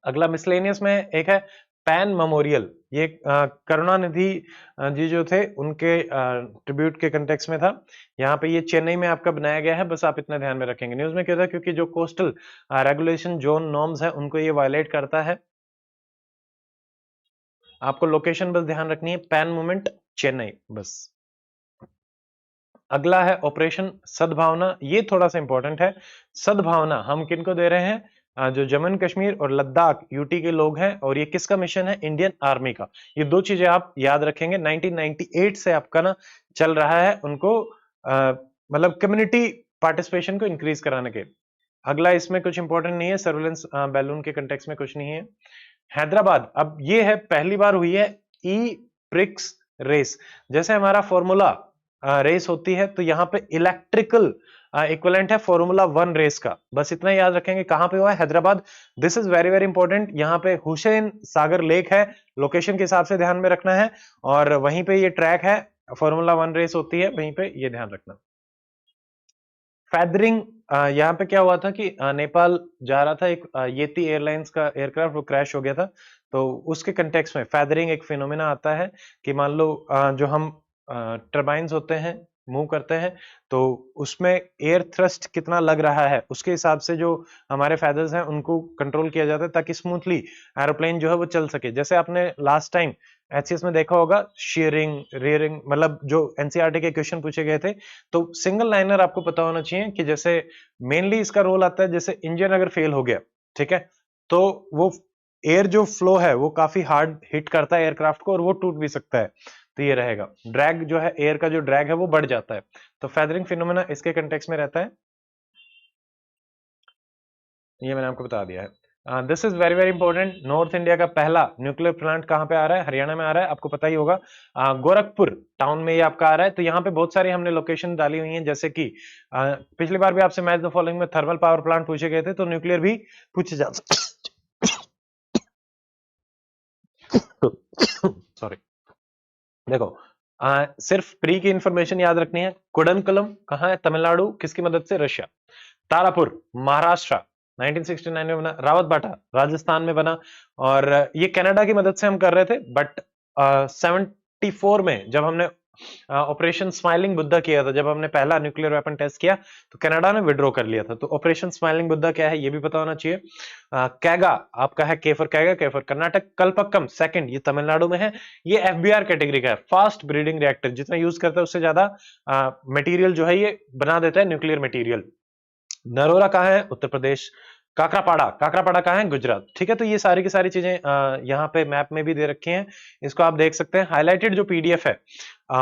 Speaker 1: अगला मिसलेनियस में एक है पैन मेमोरियल, ये करुणानिधि जी जो थे उनके ट्रिब्यूट के कंटेक्स में था। यहाँ पे ये चेन्नई में आपका बनाया गया है, बस आप इतना ध्यान में रखेंगे। न्यूज में क्या था, क्योंकि जो कोस्टल रेगुलेशन जोन नॉर्म्स है उनको ये वायलेट करता है। आपको लोकेशन बस ध्यान रखनी है, पैन मूवमेंट चेन्नई, बस। अगला है ऑपरेशन सद्भावना, ये थोड़ा सा इंपॉर्टेंट है। सद्भावना हम किनको दे रहे हैं? जो जम्मू एंड कश्मीर और लद्दाख यूटी के लोग हैं, और ये किसका मिशन है? इंडियन आर्मी का। ये 2 चीजें आप याद रखेंगे। 1998 से आपका ना चल रहा है उनको मतलब कम्युनिटी पार्टिसिपेशन को इंक्रीज कराने के। अगला इसमें कुछ इंपॉर्टेंट नहीं है, सर्वेलेंस बैलून के कंटेक्स में कुछ नहीं है। हैदराबाद, अब ये है पहली बार हुई है ई प्रिक्स रेस। जैसे हमारा फॉर्मूला रेस होती है, तो यहाँ पे इलेक्ट्रिकल इक्विवेलेंट है फॉर्मूला 1 रेस का। बस इतना याद रखेंगे। कहां पे हुआ है? Hyderabad. This is very very important. यहाँ पे हुसैन सागर लेक है, लोकेशन के हिसाब से ध्यान में रखना है, और वहीं पे ये ट्रैक है, फॉर्मूला 1 रेस होती है वहीं पे, ये ध्यान रखना। फैदरिंग, यहाँ पे क्या हुआ था कि नेपाल जा रहा था एक येती एयरलाइंस का एयरक्राफ्ट, वो क्रैश हो गया था। तो उसके कंटेक्स्ट में फैदरिंग एक फिनोमिना आता है कि मान लो जो हम टर्बाइन्स होते हैं मूव करते हैं, तो उसमें एयर थ्रस्ट कितना लग रहा है उसके हिसाब से जो हमारे फैदर्स हैं उनको कंट्रोल किया जाता है, ताकि स्मूथली एरोप्लेन जो है वो चल सके। जैसे आपने लास्ट टाइम एचसीएस में देखा होगा, शेयरिंग, रेयरिंग, मतलब जो एनसीईआरटी के क्वेश्चन पूछे गए थे, तो सिंगल लाइनर आपको पता होना चाहिए कि जैसे मेनली इसका रोल आता है, जैसे इंजन अगर फेल हो गया, ठीक है, तो वो एयर जो फ्लो है वो काफी हार्ड हिट करता है एयरक्राफ्ट को, और वो टूट भी सकता है। तो ये रहेगा, ड्रैग जो है, एयर का जो ड्रैग है वो बढ़ जाता है। तो फेदरिंग फिनोमेना इसके कंटेक्स्ट में रहता है, ये मैंने आपको बता दिया है। This is very very important. North India का पहला न्यूक्लियर प्लांट कहां पे आ रहा है? हरियाणा में आ रहा है, आपको पता ही होगा। गोरखपुर टाउन में ये आपका आ रहा है। तो यहाँ पे बहुत सारी हमने लोकेशन डाली हुई हैं, जैसे कि पिछली बार भी आपसे मैच द फॉलोइंग में थर्मल पावर प्लांट पूछे गए थे, तो न्यूक्लियर भी पूछे जा सॉरी। देखो, सिर्फ प्री की इंफॉर्मेशन याद रखनी है। कुडनकलम कहां है? तमिलनाडु, किसकी मदद से? रशिया। तारापुर महाराष्ट्र 1969 में बना। रावतबाटा राजस्थान में बना, और ये कनाडा की मदद से हम कर रहे थे, बट 74 में जब हमने ऑपरेशन स्माइलिंग बुद्धा किया था। जब हमने पहला न्यूक्लियर वेपन टेस्ट किया तो कनाडा ने विड्रॉ कर लिया था। तो ऑपरेशन स्माइलिंग बुद्धा क्या है ये भी पता होना चाहिए। कैगा आपका है, के फॉर कैगा, के फॉर कर्नाटक। कल्पक्कम सेकंड, ये तमिलनाडु में है। ये एफबीआर कैटेगरी का है, फास्ट ब्रीडिंग रिएक्टर। जितना यूज करता है उससे ज्यादा मटेरियल जो है ये बना देता है, न्यूक्लियर मटेरियल। नरोरा कहाँ है? उत्तर प्रदेश। काकरापाड़ा, काकरापाड़ा कहाँ है? गुजरात। ठीक है, तो ये सारी की सारी चीजें यहाँ पे मैप में भी दे रखी हैं, इसको आप देख सकते हैं। हाईलाइटेड जो पीडीएफ है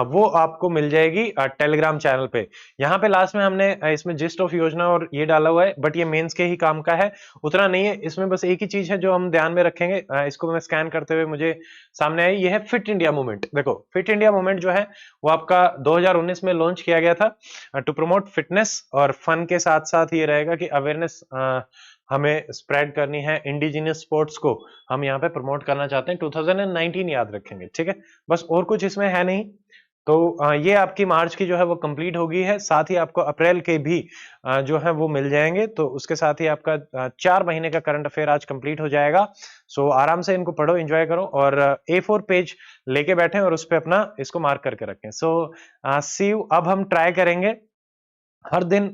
Speaker 1: वो आपको मिल जाएगी टेलीग्राम चैनल पे। यहाँ पे लास्ट में हमने इसमें जिस्ट ऑफ योजना और ये डाला हुआ है, बट ये मेंस के ही काम का है, उतना नहीं है। इसमें बस एक ही चीज है जो हम ध्यान में रखेंगे, इसको मैं स्कैन करते हुए मुझे सामने आई, ये है फिट इंडिया मूवमेंट। देखो, फिट इंडिया मूवमेंट जो है वो आपका 2019 में लॉन्च किया गया था टू प्रमोट फिटनेस और फन के साथ साथ ये रहेगा कि अवेयरनेस हमें स्प्रेड करनी है। इंडिजिनियस स्पोर्ट्स को हम यहाँ पे प्रमोट करना चाहते हैं। 2019 याद रखेंगे, ठीक है, बस और कुछ इसमें है नहीं। तो ये आपकी मार्च की जो है वो कंप्लीट होगी है, साथ ही आपको अप्रैल के भी जो है वो मिल जाएंगे। तो उसके साथ ही आपका 4 महीने का करंट अफेयर आज कंप्लीट हो जाएगा। सो आराम से इनको पढ़ो, एंजॉय करो और A4 पेज लेके बैठे और उस पर अपना इसको मार्क करके रखें। सो सी यू। अब हम ट्राई करेंगे हर दिन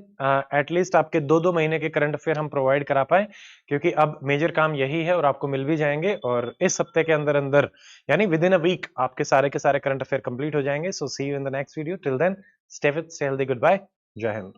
Speaker 1: एटलीस्ट आपके 2-2 महीने के करंट अफेयर हम प्रोवाइड करा पाए, क्योंकि अब मेजर काम यही है और आपको मिल भी जाएंगे। और इस हफ्ते के अंदर अंदर यानी विद इन अ वीक आपके सारे के सारे करंट अफेयर कंप्लीट हो जाएंगे। So see you in the next video. Till then stay fit, stay healthy, good bye, जय हिंद।